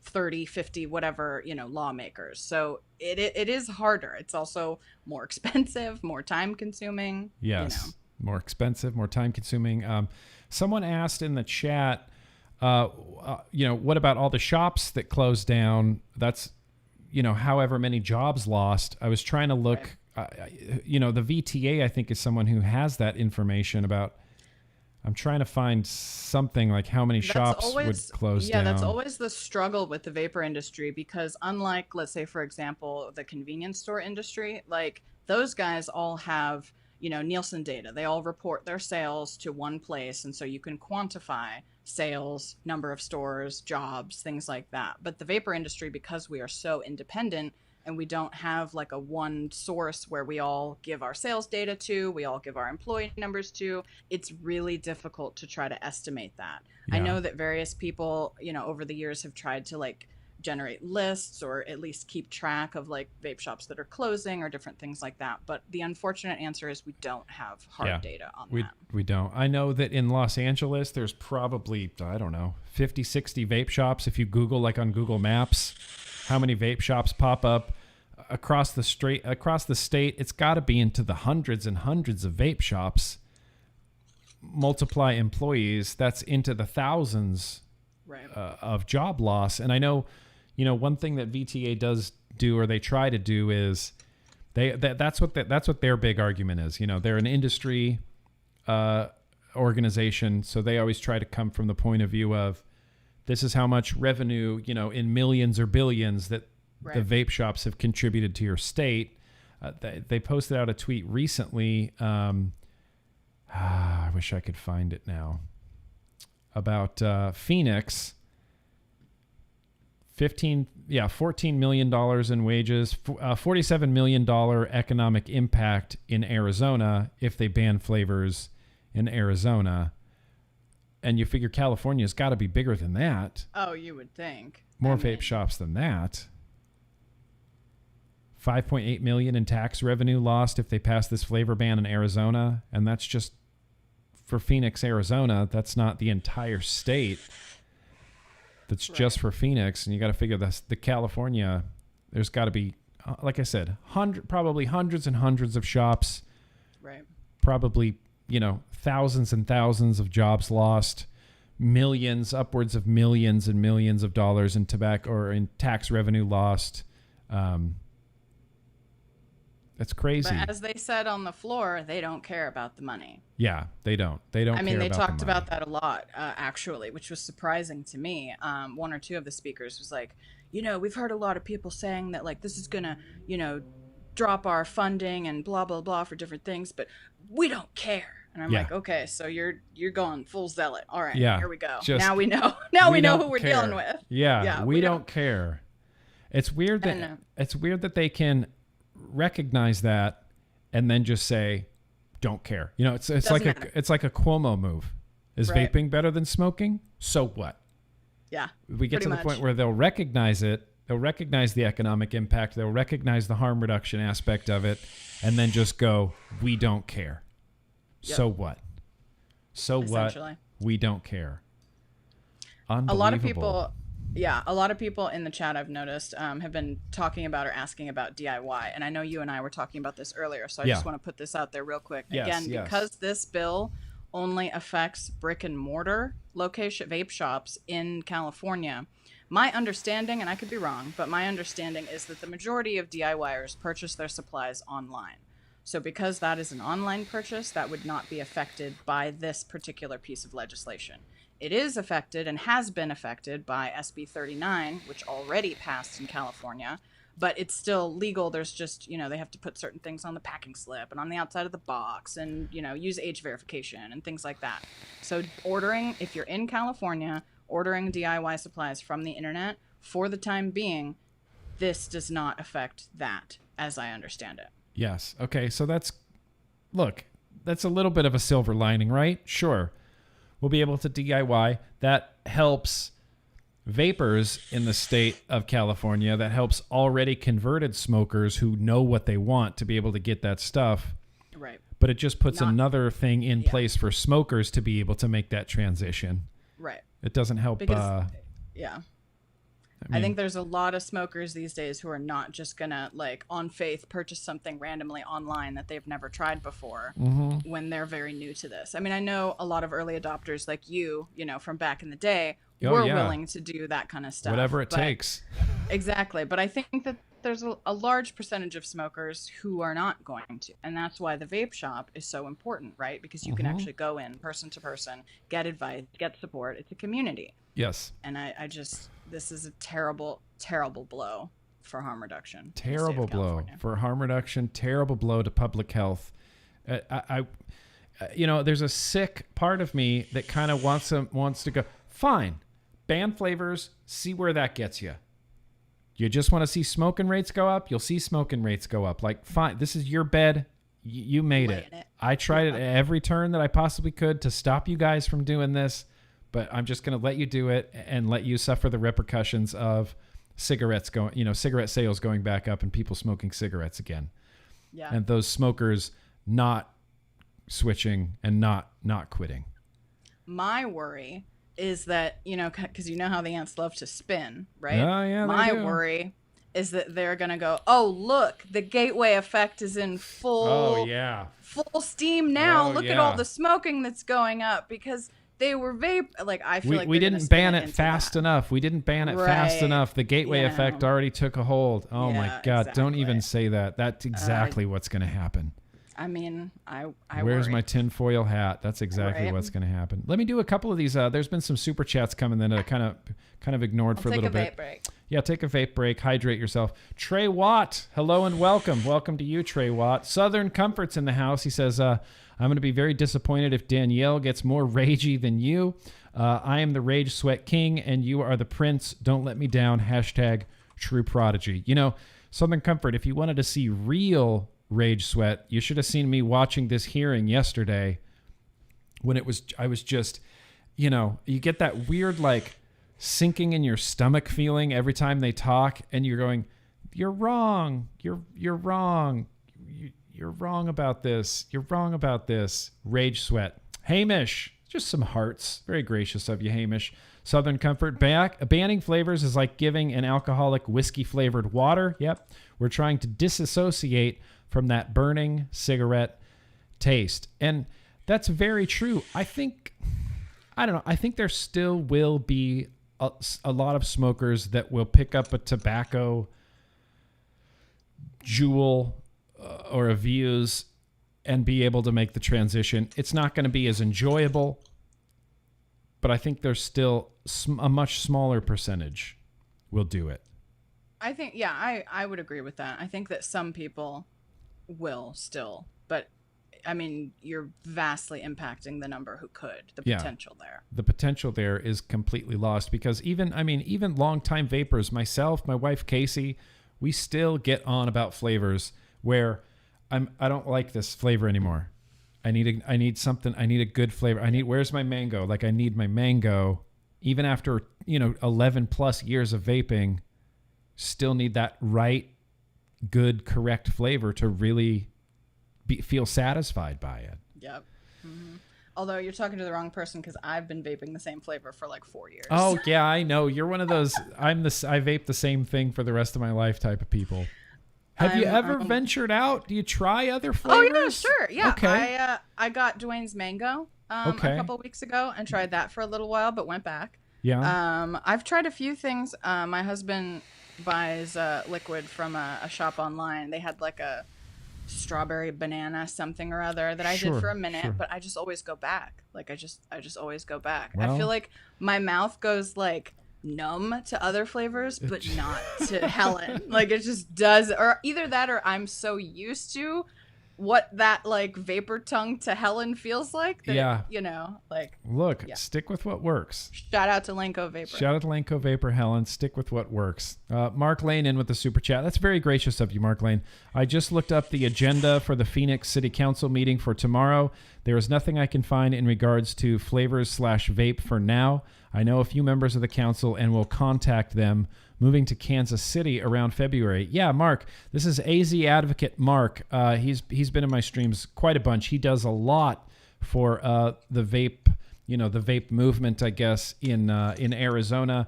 30, 50, whatever, you know, lawmakers. So it is harder. It's also more expensive, more time consuming. Yes. You know. More expensive, more time consuming. Someone asked in the chat, you know, what about all the shops that closed down? That's, you know, however many jobs lost. I was trying to look, you know, the VTA, I think, is someone who has that information about. I'm trying to find something like how many shops would close down. Yeah, that's always the struggle with the vapor industry, because unlike, let's say, for example, the convenience store industry, like those guys all have, you know, Nielsen data. They all report their sales to one place. And so you can quantify sales, number of stores, jobs, things like that. But the vapor industry, because we are so independent, and we don't have like a one source where we all give our sales data to, we all give our employee numbers to, it's really difficult to try to estimate that. Yeah. I know that various people, you know, over the years have tried to like generate lists or at least keep track of like vape shops that are closing or different things like that. But the unfortunate answer is we don't have hard data on that. We don't. I know that in Los Angeles, there's probably, I don't know, 50, 60 vape shops. If you Google, like on Google Maps, how many vape shops pop up across the state, it's got to be into the hundreds and hundreds of vape shops. Multiply employees, that's into the thousands of job loss. And I know, you know, one thing that VTA does do, or they try to do, is that's what their big argument is. You know, they're an industry organization, so they always try to come from the point of view of this is how much revenue, in millions or billions that the vape shops have contributed to your state. They posted out a tweet recently. I wish I could find it now. About Phoenix. $14 million in wages, $47 million economic impact in Arizona if they ban flavors in Arizona. And you figure California's got to be bigger than that. Oh, you would think. More vape shops than that. 5.8 million in tax revenue lost if they pass this flavor ban in Arizona. And that's just for Phoenix, Arizona. That's not the entire state. That's just for Phoenix, and you got to figure the California. There's got to be, like I said, probably hundreds and hundreds of shops. Right. Probably, thousands and thousands of jobs lost, millions, upwards of millions and millions of dollars in tobacco or in tax revenue lost. That's crazy. But as they said on the floor, they don't care about the money. Yeah, they don't. They don't. They talked about that a lot, actually, which was surprising to me. One or two of the speakers was like, we've heard a lot of people saying that like this is gonna, drop our funding and blah blah blah for different things, but we don't care. And I'm like, okay, so you're going full zealot. All right, here we go. Now we know. Now we know who we're dealing with. Yeah, we don't care. It's weird that they can recognize that and then just say don't care. It's like a Cuomo move. Is vaping better than smoking? So what? Yeah. We get to the point where they'll recognize it, they'll recognize the economic impact, they'll recognize the harm reduction aspect of it, and then just go, we don't care. Yep. So what? So what? We don't care. Unbelievable. A lot of people in the chat I've noticed have been talking about or asking about DIY. And I know you and I were talking about this earlier, so I just want to put this out there real quick. Because this bill only affects brick and mortar vape shops in California, my understanding, and I could be wrong, but my understanding is that the majority of DIYers purchase their supplies online. So because that is an online purchase, that would not be affected by this particular piece of legislation. It is affected and has been affected by SB 39, which already passed in California, but it's still legal. There's just, they have to put certain things on the packing slip and on the outside of the box and, use age verification and things like that. So if you're in California, ordering DIY supplies from the internet, for the time being, this does not affect that, as I understand it. Yes. Okay. So that's a little bit of a silver lining, right? Sure. We'll be able to DIY. That helps vapors in the state of California. That helps already converted smokers who know what they want to be able to get that stuff. Right. But it just puts another thing in place for smokers to be able to make that transition. Right. It doesn't help. I think there's a lot of smokers these days who are not just gonna on faith purchase something randomly online that they've never tried before when they're very new to this. I mean, I know a lot of early adopters like you, from back in the day were willing to do that kind of stuff. Whatever it takes. Exactly. But I think that there's a large percentage of smokers who are not going to. And that's why the vape shop is so important, right? Because you can actually go in person to person, get advice, get support. It's a community. Yes. And this is a terrible, terrible blow for harm reduction. Terrible blow for harm reduction. Terrible blow to public health. There's a sick part of me that kind of wants to go, fine, ban flavors, see where that gets you. You just want to see smoking rates go up? You'll see smoking rates go up. Fine, this is your bed. You made it. I tried it at every turn that I possibly could to stop you guys from doing this. But I'm just going to let you do it and let you suffer the repercussions of cigarette sales going back up and people smoking cigarettes again. Yeah. And those smokers not switching and not quitting. My worry is that, because how the ants love to spin, right? Oh, yeah, my worry is that they're going to go, oh, look, the gateway effect is in full steam now. Look at all the smoking that's going up because they were I feel we didn't ban it fast enough. We didn't ban it fast enough. The gateway effect already took a hold. Oh my God. Exactly. Don't even say that. That's exactly what's going to happen. I mean, I Where's worry. my tinfoil hat? That's exactly what's going to happen. Let me do a couple of these. There's been some super chats coming in that I kind of ignored for a little bit. Take a vape break. Yeah, take a vape break. Hydrate yourself. Trey Watt, hello and welcome. Welcome to you, Trey Watt. Southern Comfort's in the house. He says, I'm going to be very disappointed if Danielle gets more ragey than you. I am the Rage Sweat King, and you are the Prince. Don't let me down. Hashtag True Prodigy. You know, Southern Comfort, if you wanted to see real rage sweat, you should have seen me watching this hearing yesterday when I was just, you know, you get that weird, like, sinking in your stomach feeling every time they talk, and you're going, you're wrong. You're wrong. You're wrong about this. You're wrong about this. Rage sweat. Hamish, just some hearts. Very gracious of you, Hamish. Southern Comfort, banning flavors is like giving an alcoholic whiskey-flavored water. Yep. We're trying to disassociate from that burning cigarette taste. And that's very true. I think there still will be a lot of smokers that will pick up a tobacco Juul or a Vuse and be able to make the transition. It's not going to be as enjoyable, but I think there's still a much smaller percentage will do it. I think, yeah, I would agree with that. I think that some people will still, but I mean, you're vastly impacting the number who could. The potential there. The potential there is completely lost because even longtime vapors, myself, my wife Casey, we still get on about flavors where I don't like this flavor anymore. I need something. I need a good flavor. Where's my mango? Like I need my mango. Even after 11 plus years of vaping, still need that right, good, correct flavor to really feel satisfied by it. Yep. Mm-hmm. Although you're talking to the wrong person because I've been vaping the same flavor for like 4 years. Oh yeah, I know. You're one of those. I vape the same thing for the rest of my life type of people. Have you ever ventured out? Do you try other flavors? Oh yeah, sure. Yeah. Okay. I got Dwayne's mango a couple of weeks ago and tried that for a little while, but went back. Yeah. I've tried a few things. My husband buys liquid from a shop online. They had like a strawberry banana something or other that I did for a minute, but I just always go back. Like I just always go back. Well, I feel like my mouth goes like numb to other flavors, but not to Helen. Like it just does, or either that or I'm so used to what that like vapor tongue to Helen feels like that, look, stick with what works. Shout out to Lanco Vapor. Shout out to Lanco Vapor, Helen. Stick with what works. Mark Lane in with the super chat. That's very gracious of you, Mark Lane. I just looked up the agenda for the Phoenix City Council meeting for tomorrow. There is nothing I can find in regards to flavors/vape for now. I know a few members of the council and will contact them moving to Kansas City around February. Yeah, Mark, this is AZ Advocate Mark. He's been in my streams quite a bunch. He does a lot for the vape, the vape movement, I guess, in Arizona.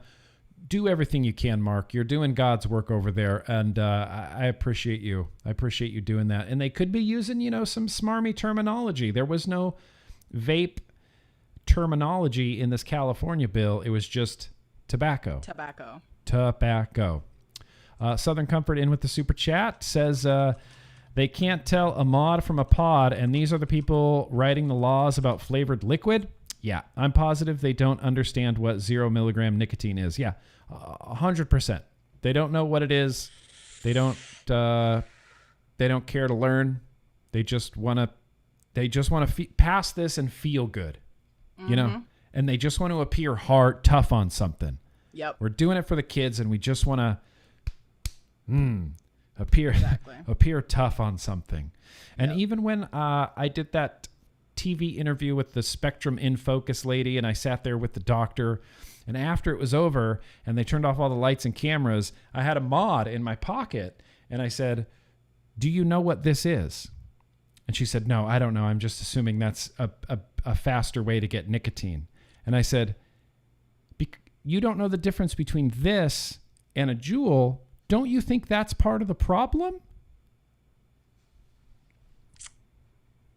Do everything you can, Mark. You're doing God's work over there, and I appreciate you. I appreciate you doing that. And they could be using, some smarmy terminology. There was no vape terminology in this California bill. It was just tobacco. Southern Comfort in with the super chat says they can't tell a mod from a pod, and these are the people writing the laws about flavored liquid. Yeah, I'm positive they don't understand what 0 milligram nicotine is. Yeah, 100%. They don't know what it is. They don't care to learn. They just want to pass this and feel good, and they just want to appear tough on something. Yep. We're doing it for the kids, and we just want to appear tough on something. And even when I did that TV interview with the Spectrum In Focus lady, and I sat there with the doctor, and after it was over and they turned off all the lights and cameras, I had a mod in my pocket, and I said, "Do you know what this is?" And she said, "No, I don't know. I'm just assuming that's a faster way to get nicotine." And I said, "You don't know the difference between this and a Juul. Don't you think that's part of the problem?"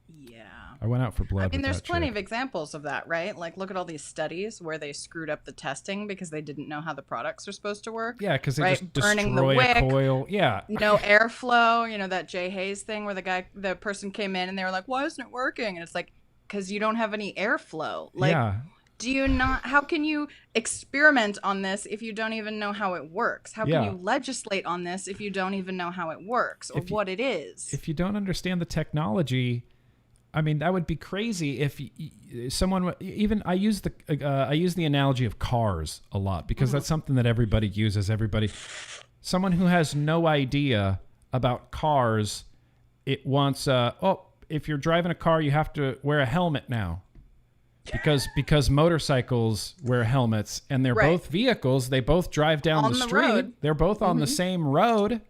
Yeah. I went out for blood. I mean, there's plenty of chick. examples of that, right? Like, look at all these studies where they screwed up the testing because they didn't know how the products are supposed to work. Yeah, because they right? just Burning destroy the wick, a coil. Yeah. No airflow. You know, that Jay Hayes thing where the person came in and they were like, why isn't it working? And it's like, because you don't have any airflow. Like, yeah. Do you not? How can you experiment on this if you don't even know how it works? How can you legislate on this if you don't even know how it works or what it is? If you don't understand the technology, I mean, that would be crazy if someone even I use the analogy of cars a lot because that's something that everybody uses. Someone who has no idea about cars, it wants if you're driving a car, you have to wear a helmet now. Because motorcycles wear helmets and they're both vehicles. They both drive down the street. Road. They're both on the same road.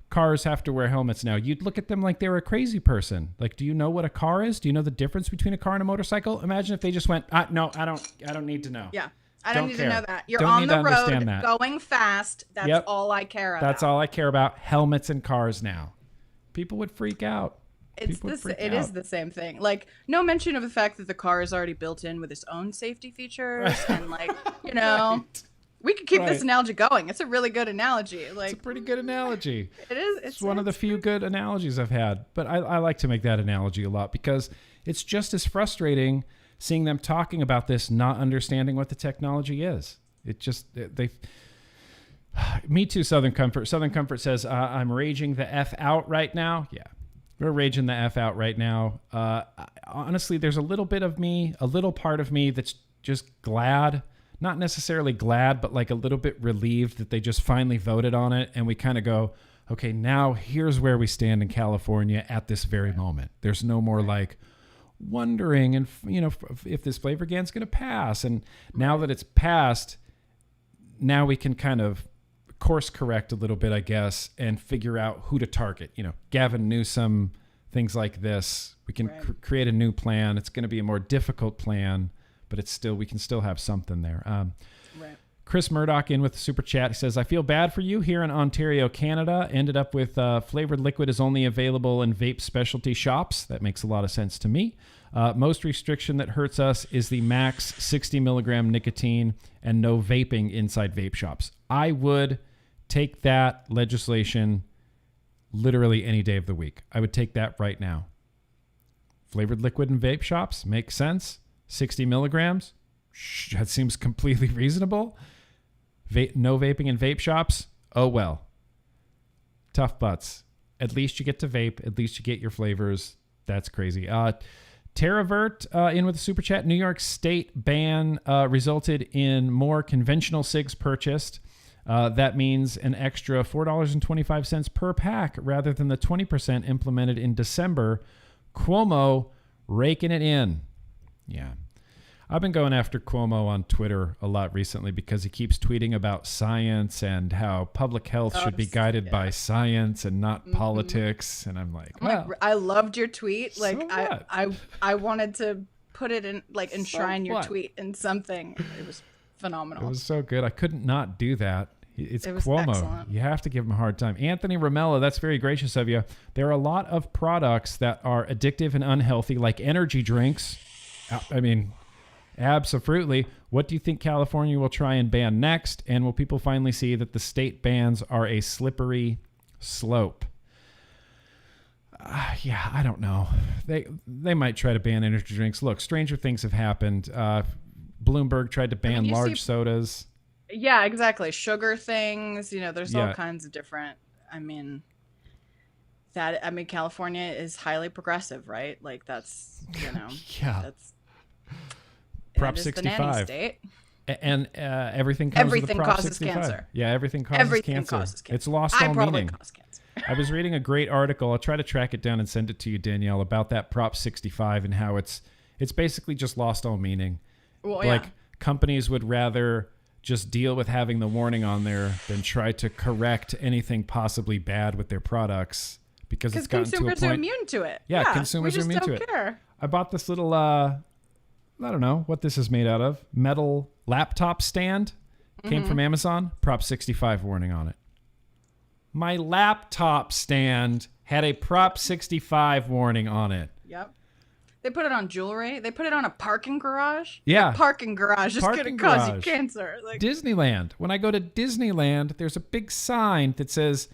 Cars have to wear helmets now. You'd look at them like they were a crazy person. Like, do you know what a car is? Do you know the difference between a car and a motorcycle? Imagine if they just went, no, I don't need to know. Yeah. I don't need care. to know that. You're don't on need the to road that. going fast. That's all I care about. That's all I care about. Helmets and cars now. People would freak out. It is the same thing. Like, no mention of the fact that the car is already built in with its own safety features and like, you know, we could keep this analogy going. It's a really good analogy. Like, it's a pretty good analogy. It is. It's one of the few good analogies I've had. But I like to make that analogy a lot because it's just as frustrating seeing them talking about this, not understanding what the technology is. Me too, Southern Comfort. Southern Comfort says, I'm raging the F out right now. Yeah. We're raging the F out right now. Honestly, there's a little part of me that's just glad, not necessarily glad, but like a little bit relieved that they just finally voted on it. And we kind of go, okay, now here's where we stand in California at this very moment. There's no more like wondering and, you know, if this flavor ban's going to pass. And now that it's passed, now we can kind of course correct a little bit, I guess, and figure out who to target. You know, Gavin Newsom, things like this. We can create a new plan. It's going to be a more difficult plan, but we can still have something there. Chris Murdoch in with the super chat. He says, I feel bad for you here in Ontario, Canada. Ended up with flavored liquid is only available in vape specialty shops. That makes a lot of sense to me. Most restriction that hurts us is the max 60 milligram nicotine and no vaping inside vape shops. I would take that legislation literally any day of the week. I would take that right now. Flavored liquid in vape shops makes sense. 60 milligrams, that seems completely reasonable. No vaping in vape shops, oh well. Tough butts. At least you get to vape. At least you get your flavors. That's crazy. Terravert in with a super chat. New York State ban resulted in more conventional cigs purchased. That means an extra $4.25 per pack rather than the 20% implemented in December. Cuomo raking it in. Yeah. I've been going after Cuomo on Twitter a lot recently because he keeps tweeting about science and how public health should be guided by science and not politics. And I'm like, I loved your tweet. So like, I wanted to put it in, like, enshrine your tweet in something. It was phenomenal. It was so good. I couldn't not do that. It's Cuomo. Excellent. You have to give him a hard time. Anthony Romello, that's very gracious of you. There are a lot of products that are addictive and unhealthy, like energy drinks. I mean, absolutely. What do you think California will try and ban next? And will people finally see that the state bans are a slippery slope? I don't know. They might try to ban energy drinks. Look, stranger things have happened. Bloomberg tried to ban large sodas. Yeah, exactly. Sugar things, you know, there's all kinds of different, California is highly progressive, right? Like that's, you know, that's Prop 65. The nanny state. And everything comes with the Prop causes 65. Cancer. Yeah, everything causes cancer. It's lost all meaning. I was reading a great article. I'll try to track it down and send it to you, Danielle, about that Prop 65 and how it's basically just lost all meaning. Well, companies would rather just deal with having the warning on there than try to correct anything possibly bad with their products because it's gotten to a point. Consumers are immune to it. Yeah, consumers are immune to it. Care. I bought this little, I don't know what this is made out of, metal laptop stand. Came from Amazon. Prop 65 warning on it. My laptop stand had a Prop 65 warning on it. Yep. They put it on jewelry. They put it on a parking garage. Yeah. A parking garage is going to cause you cancer. Like Disneyland. When I go to Disneyland, there's a big sign that says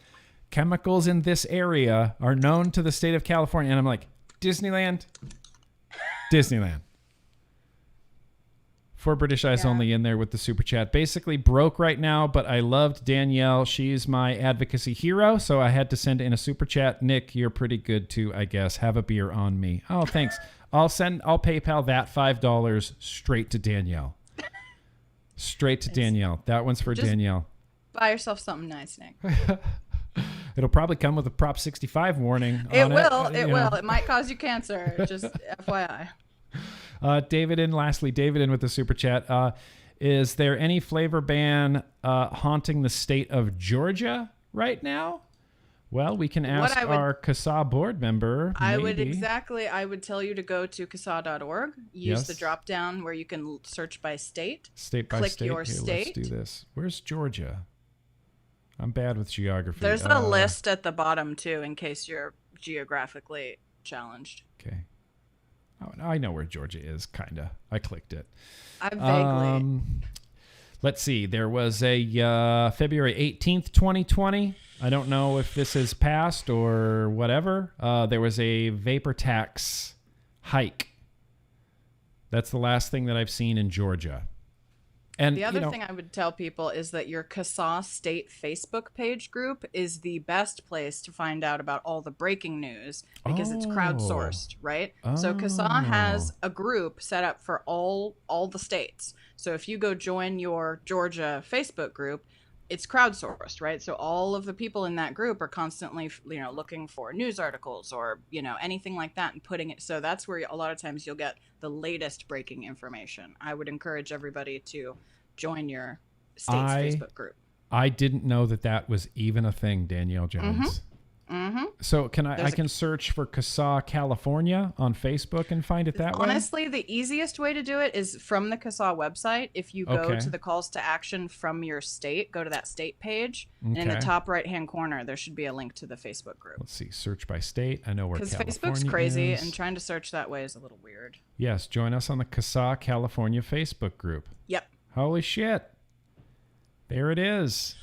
chemicals in this area are known to the state of California. And I'm like, Disneyland? Disneyland. For British Eyes Only in there with the super chat. Basically broke right now, but I loved Danielle. She's my advocacy hero, so I had to send in a super chat. Nick, you're pretty good too, I guess. Have a beer on me. Oh, thanks. I'll PayPal that $5 straight to Danielle. Straight to Danielle. That one's for Danielle. Buy yourself something nice, Nick. It'll probably come with a Prop 65 warning. It will. It will. It might cause you cancer. Just FYI. David in with the super chat. Is there any flavor ban haunting the state of Georgia right now? Well, we can ask our CASA board member. I would tell you to go to CASA.org. Use the drop down where you can search by state. State by click state. your Here, state. Let's do this. Where's Georgia? I'm bad with geography. There's a list at the bottom too, in case you're geographically challenged. Okay. Oh, I know where Georgia is, kind of. I clicked it. I vaguely. Let's see. There was a February 18th, 2020. I don't know if this has passed or whatever. There was a vapor tax hike. That's the last thing that I've seen in Georgia. And the other thing I would tell people is that your CASA state Facebook page group is the best place to find out about all the breaking news because it's crowdsourced, right? So CASA has a group set up for all the states. So if you go join your Georgia Facebook group, it's crowdsourced, right? So all of the people in that group are constantly, looking for news articles or, anything like that and putting it. So that's where a lot of times you'll get the latest breaking information. I would encourage everybody to join your state's Facebook group. I didn't know that was even a thing, Danielle Jones. So I can search for CASA California on Facebook and find it that way? Honestly, the easiest way to do it is from the CASA website. If you go to the calls to action from your state, go to that state page, and in the top right-hand corner, there should be a link to the Facebook group. Let's see, search by state. I know where California is. Because Facebook's crazy, and trying to search that way is a little weird. Yes, join us on the CASA California Facebook group. Yep. Holy shit. There it is.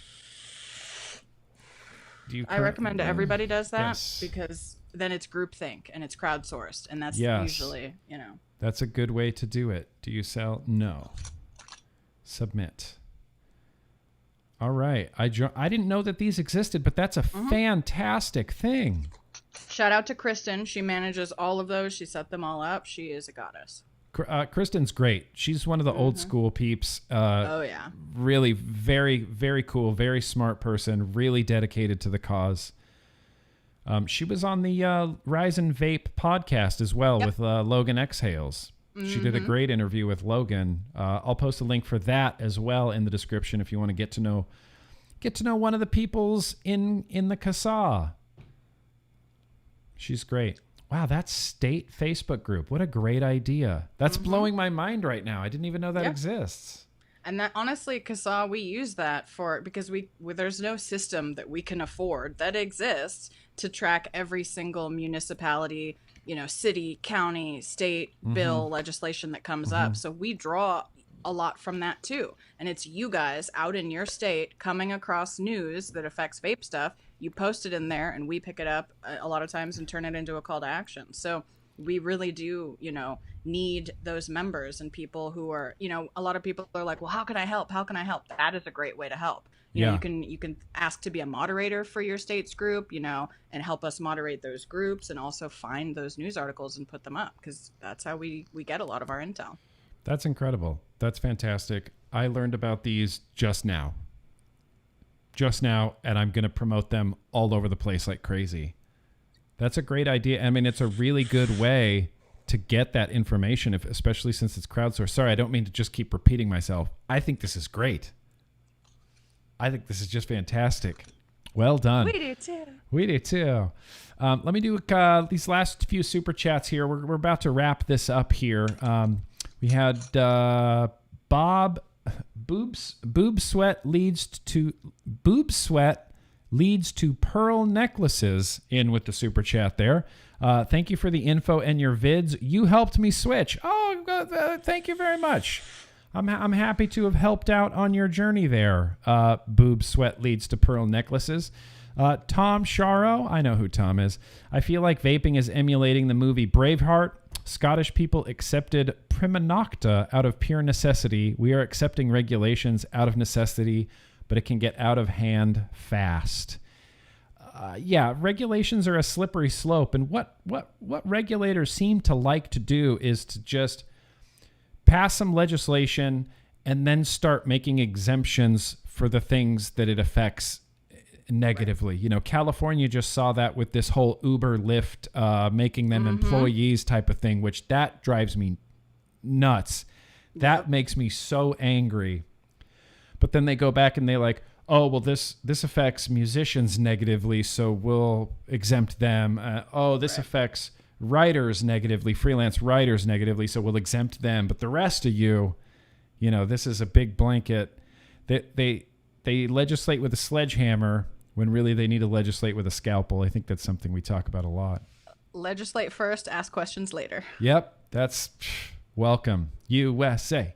I recommend everybody does that because then it's groupthink and it's crowdsourced, and that's usually, That's a good way to do it. Do you sell? No. Submit. All right. I didn't know that these existed, but that's a fantastic thing. Shout out to Kristen. She manages all of those. She set them all up. She is a goddess. Kristen's great. She's one of the old school peeps. Really very, very cool, very smart person, really dedicated to the cause. She was on the Rise and Vape podcast as well with Logan Exhales. She did a great interview with Logan. I'll post a link for that as well in the description if you want to get to know one of the peoples in the CASA. She's great. Wow, that's state Facebook group. What a great idea. That's blowing my mind right now. I didn't even know that exists. And that honestly, CASA, we use that because there's no system that we can afford that exists to track every single municipality, city, county, state bill legislation that comes up. So we draw a lot from that too. And it's you guys out in your state coming across news that affects vape stuff. You post it in there and we pick it up a lot of times and turn it into a call to action. So we really do, need those members and people who are, a lot of people are like, well, how can I help? How can I help? That is a great way to help. You know, you can ask to be a moderator for your state's group, and help us moderate those groups and also find those news articles and put them up because that's how we get a lot of our intel. That's incredible. That's fantastic. I learned about these just now, and I'm going to promote them all over the place like crazy. That's a great idea. I mean, it's a really good way to get that information, especially since it's crowdsourced. Sorry, I don't mean to just keep repeating myself. I think this is great. I think this is just fantastic. Well done. We do too. Let me do these last few super chats here. We're about to wrap this up here. We had Bob. Boob sweat leads leads to pearl necklaces in with the super chat there. Thank you for the info and your vids. You helped me switch. Oh, thank you very much. I'm happy to have helped out on your journey there. Boob sweat leads to pearl necklaces. Tom Sharo, I know who Tom is. I feel like vaping is emulating the movie Braveheart. Scottish people accepted prima nocta out of pure necessity. We are accepting regulations out of necessity, but it can get out of hand fast. Yeah, regulations are a slippery slope, and what regulators seem to like to do is to just pass some legislation and then start making exemptions for the things that it affects negatively. Right. You know, California just saw that with this whole Uber, Lyft, making them employees type of thing, which that drives me nuts. That makes me so angry. But then they go back and they're like, oh, well, this affects musicians negatively, so we'll exempt them. This affects writers negatively, freelance writers negatively, so we'll exempt them. But the rest of you, you know, this is a big blanket. They legislate with a sledgehammer when really they need to legislate with a scalpel. I think that's something we talk about a lot. Legislate first, ask questions later. Yep, that's welcome. USA.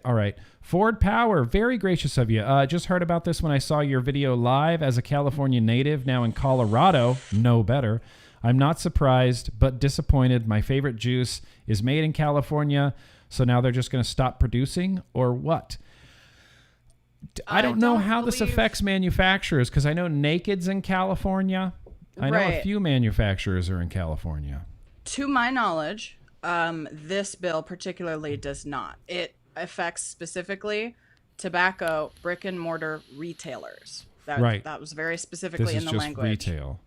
All right. Ford Power, very gracious of you. Just heard about this when I saw your video live. As a California native, now in Colorado, no better. I'm not surprised, but disappointed. My favorite juice is made in California, so now they're just going to stop producing, or what? I don't know how this affects manufacturers, because I know Naked's in California. I know a few manufacturers are in California. To my knowledge, this bill particularly does not. It affects specifically tobacco brick and mortar retailers. That was very specifically in the language. This is just retail.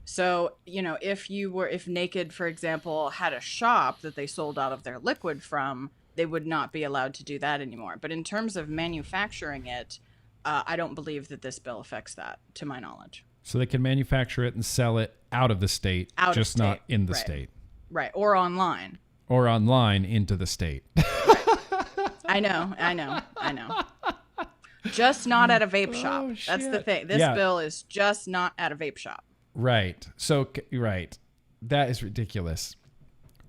So, you know, if Naked, for example, had a shop that they sold out of their liquid from, they would not be allowed to do that anymore. But in terms of manufacturing it, I don't believe that this bill affects that, to my knowledge. So they can manufacture it and sell it out of the state, just not in the state. Right. Or online. Or online into the state. I know. Just not at a vape shop. That's the thing. This bill is just not at a vape shop. Right. So, right. That is ridiculous.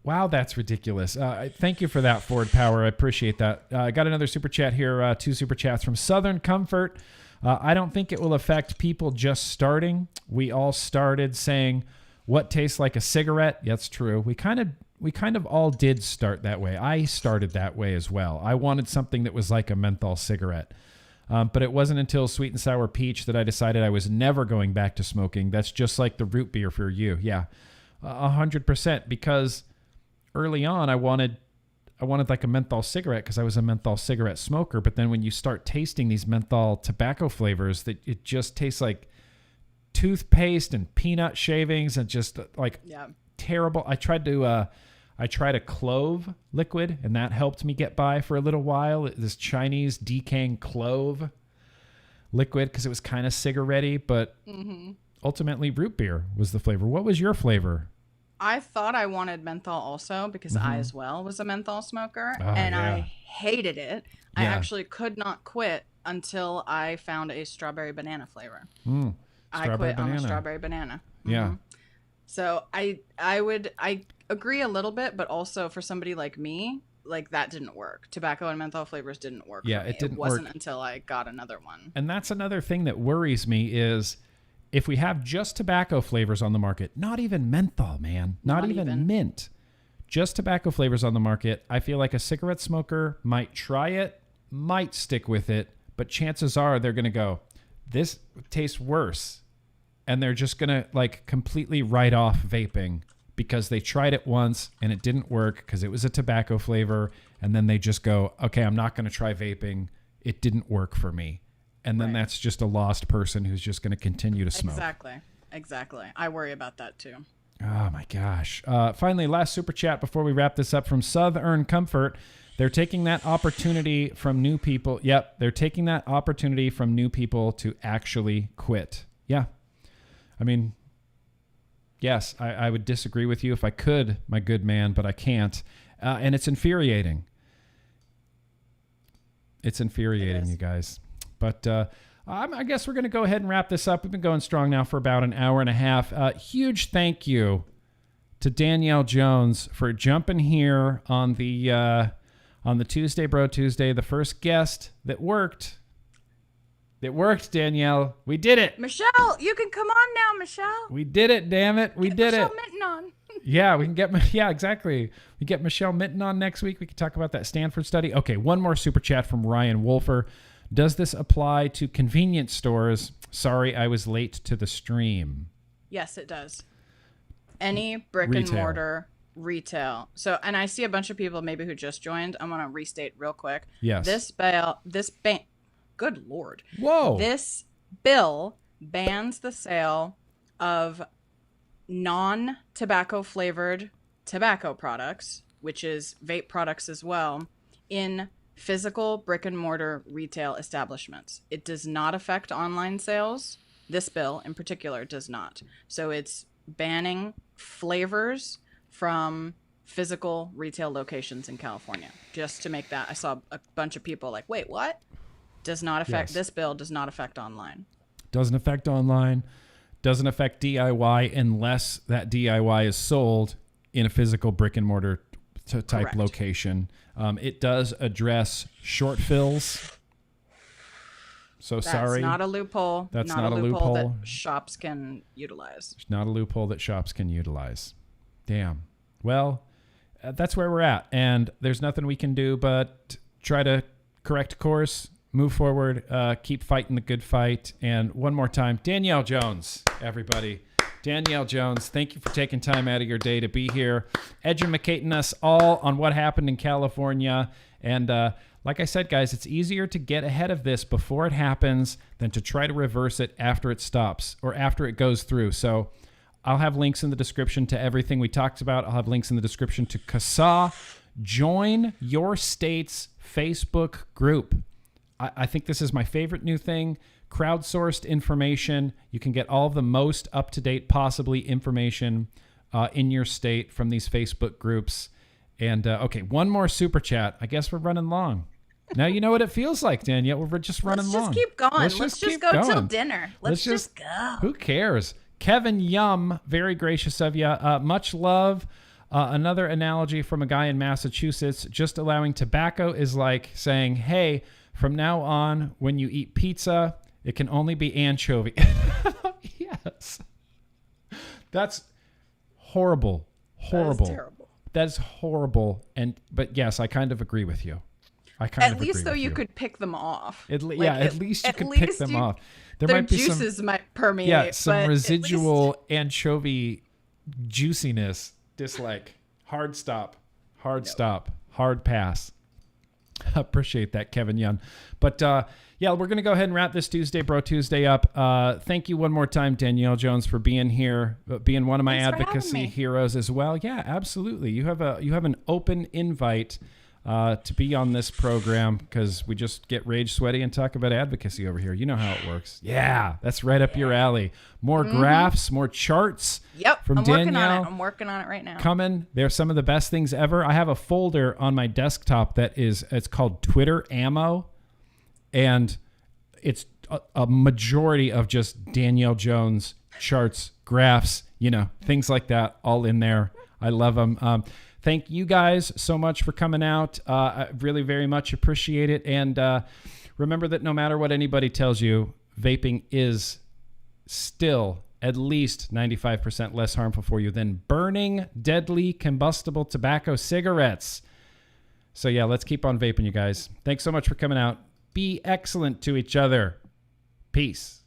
Wow, that's ridiculous. Thank you for that, Ford Power. I appreciate that. I got another super chat here, 2 super chats from Southern Comfort. I don't think it will affect people just starting. We all started saying, what tastes like a cigarette? Yeah, that's true. We kind of all did start that way. I started that way as well. I wanted something that was like a menthol cigarette. But it wasn't until Sweet and Sour Peach that I decided I was never going back to smoking. That's just like the root beer for you. Yeah, 100%. Because early on, I wanted like a menthol cigarette because I was a menthol cigarette smoker. But then when you start tasting these menthol tobacco flavors, that it just tastes like toothpaste and peanut shavings and just like terrible. I tried a clove liquid, and that helped me get by for a little while. This Chinese decaying clove liquid, because it was kind of cigarette-y, but ultimately root beer was the flavor. What was your flavor? I thought I wanted menthol also, because I as well was a menthol smoker, I hated it. I actually could not quit until I found a strawberry banana flavor. I quit on the strawberry banana. Yeah. So I agree a little bit, but also for somebody like me, like that didn't work. Tobacco and menthol flavors didn't work. Yeah, for me. It didn't work. It wasn't until I got another one. And that's another thing that worries me is if we have just tobacco flavors on the market, not even menthol, man, not even mint, just tobacco flavors on the market, I feel like a cigarette smoker might try it, might stick with it, but chances are they're going to go, this tastes worse. And they're just going to like completely write off vaping because they tried it once and it didn't work because it was a tobacco flavor. And then they just go, okay, I'm not going to try vaping. It didn't work for me. And then that's just a lost person who's just going to continue to smoke. Exactly. I worry about that too. Oh my gosh. Finally, last super chat before we wrap this up from Southern Comfort. They're taking that opportunity from new people. Yep. They're taking that opportunity from new people to actually quit. Yeah. I mean, yes, I would disagree with you if I could, my good man, but I can't. And it's infuriating. It's infuriating, you guys. But I guess we're going to go ahead and wrap this up. We've been going strong now for about an hour and a half. Huge thank you to Danielle Jones for jumping here on the Tuesday Bro Tuesday. The first guest that worked. It worked, Danielle. We did it. Michelle, you can come on now, Michelle. We did it, damn it. We did Michelle it. Minton on. Yeah, we can get, yeah, exactly. We get Michelle Minton on next week. We can talk about that Stanford study. Okay, one more super chat from Ryan Wolfer. Does this apply to convenience stores? Sorry, I was late to the stream. Yes, it does. Any brick and mortar retail. So, and I see a bunch of people maybe who just joined. I'm going to restate real quick. Yes. Good Lord. Whoa. This bill bans the sale of non-tobacco flavored tobacco products, which is vape products as well, in physical brick and mortar retail establishments. It does not affect online sales. This bill in particular does not. So it's banning flavors from physical retail locations in California. Just to make that, I saw a bunch of people like, wait, what? Does not affect, this bill does not affect online. Doesn't affect online. Doesn't affect DIY unless that DIY is sold in a physical brick and mortar type Correct. location. It does address short fills. So sorry. That's not a loophole. That's not a loophole that shops can utilize. It's not a loophole that shops can utilize. Damn. Well, that's where we're at. And there's nothing we can do but try to correct course, move forward, keep fighting the good fight. And one more time, Danielle Jones, everybody. Danielle Jones, thank you for taking time out of your day to be here, educating us all on what happened in California. And like I said, guys, it's easier to get ahead of this before it happens than to try to reverse it after it stops or after it goes through. So I'll have links in the description to everything we talked about. I'll have links in the description to CASA. Join your state's Facebook group. I think this is my favorite new thing. Crowdsourced information. You can get all of the most up-to-date possibly information in your state from these Facebook groups. And okay, one more super chat. I guess we're running long. Now you know what it feels like, Danielle. We're just running long. Let's just keep going. Let's just go till dinner. Let's just go. Who cares? Kevin Yum, very gracious of you. Much love. Another analogy from a guy in Massachusetts. Just allowing tobacco is like saying, hey, from now on, when you eat pizza, it can only be anchovy. Yes. That's horrible. Horrible. That is terrible. That's horrible. But yes, I kind of agree with you. At least though you could pick them off. At least you could pick them off. Their might be juices might permeate. Yeah, some residual anchovy juiciness. Dislike. Hard stop. Hard pass. Appreciate that, Kevin Young. But yeah, we're going to go ahead and wrap this Tuesday Bro Tuesday up. Thank you one more time, Danielle Jones, for being here, being one of my advocacy heroes as well. Yeah, absolutely. You have an open invite to be on this program because we just get rage sweaty and talk about advocacy over here. You know how it works. Yeah, that's right up your alley. More graphs, more charts. Yep, from Danielle. I'm working on it right now. Coming. They're some of the best things ever. I have a folder on my desktop it's called Twitter Ammo, and it's a majority of just Danielle Jones charts, graphs, things like that, all in there. I love them. Thank you guys so much for coming out. I really very much appreciate it. And remember that no matter what anybody tells you, vaping is still at least 95% less harmful for you than burning deadly combustible tobacco cigarettes. So yeah, let's keep on vaping, you guys. Thanks so much for coming out. Be excellent to each other. Peace.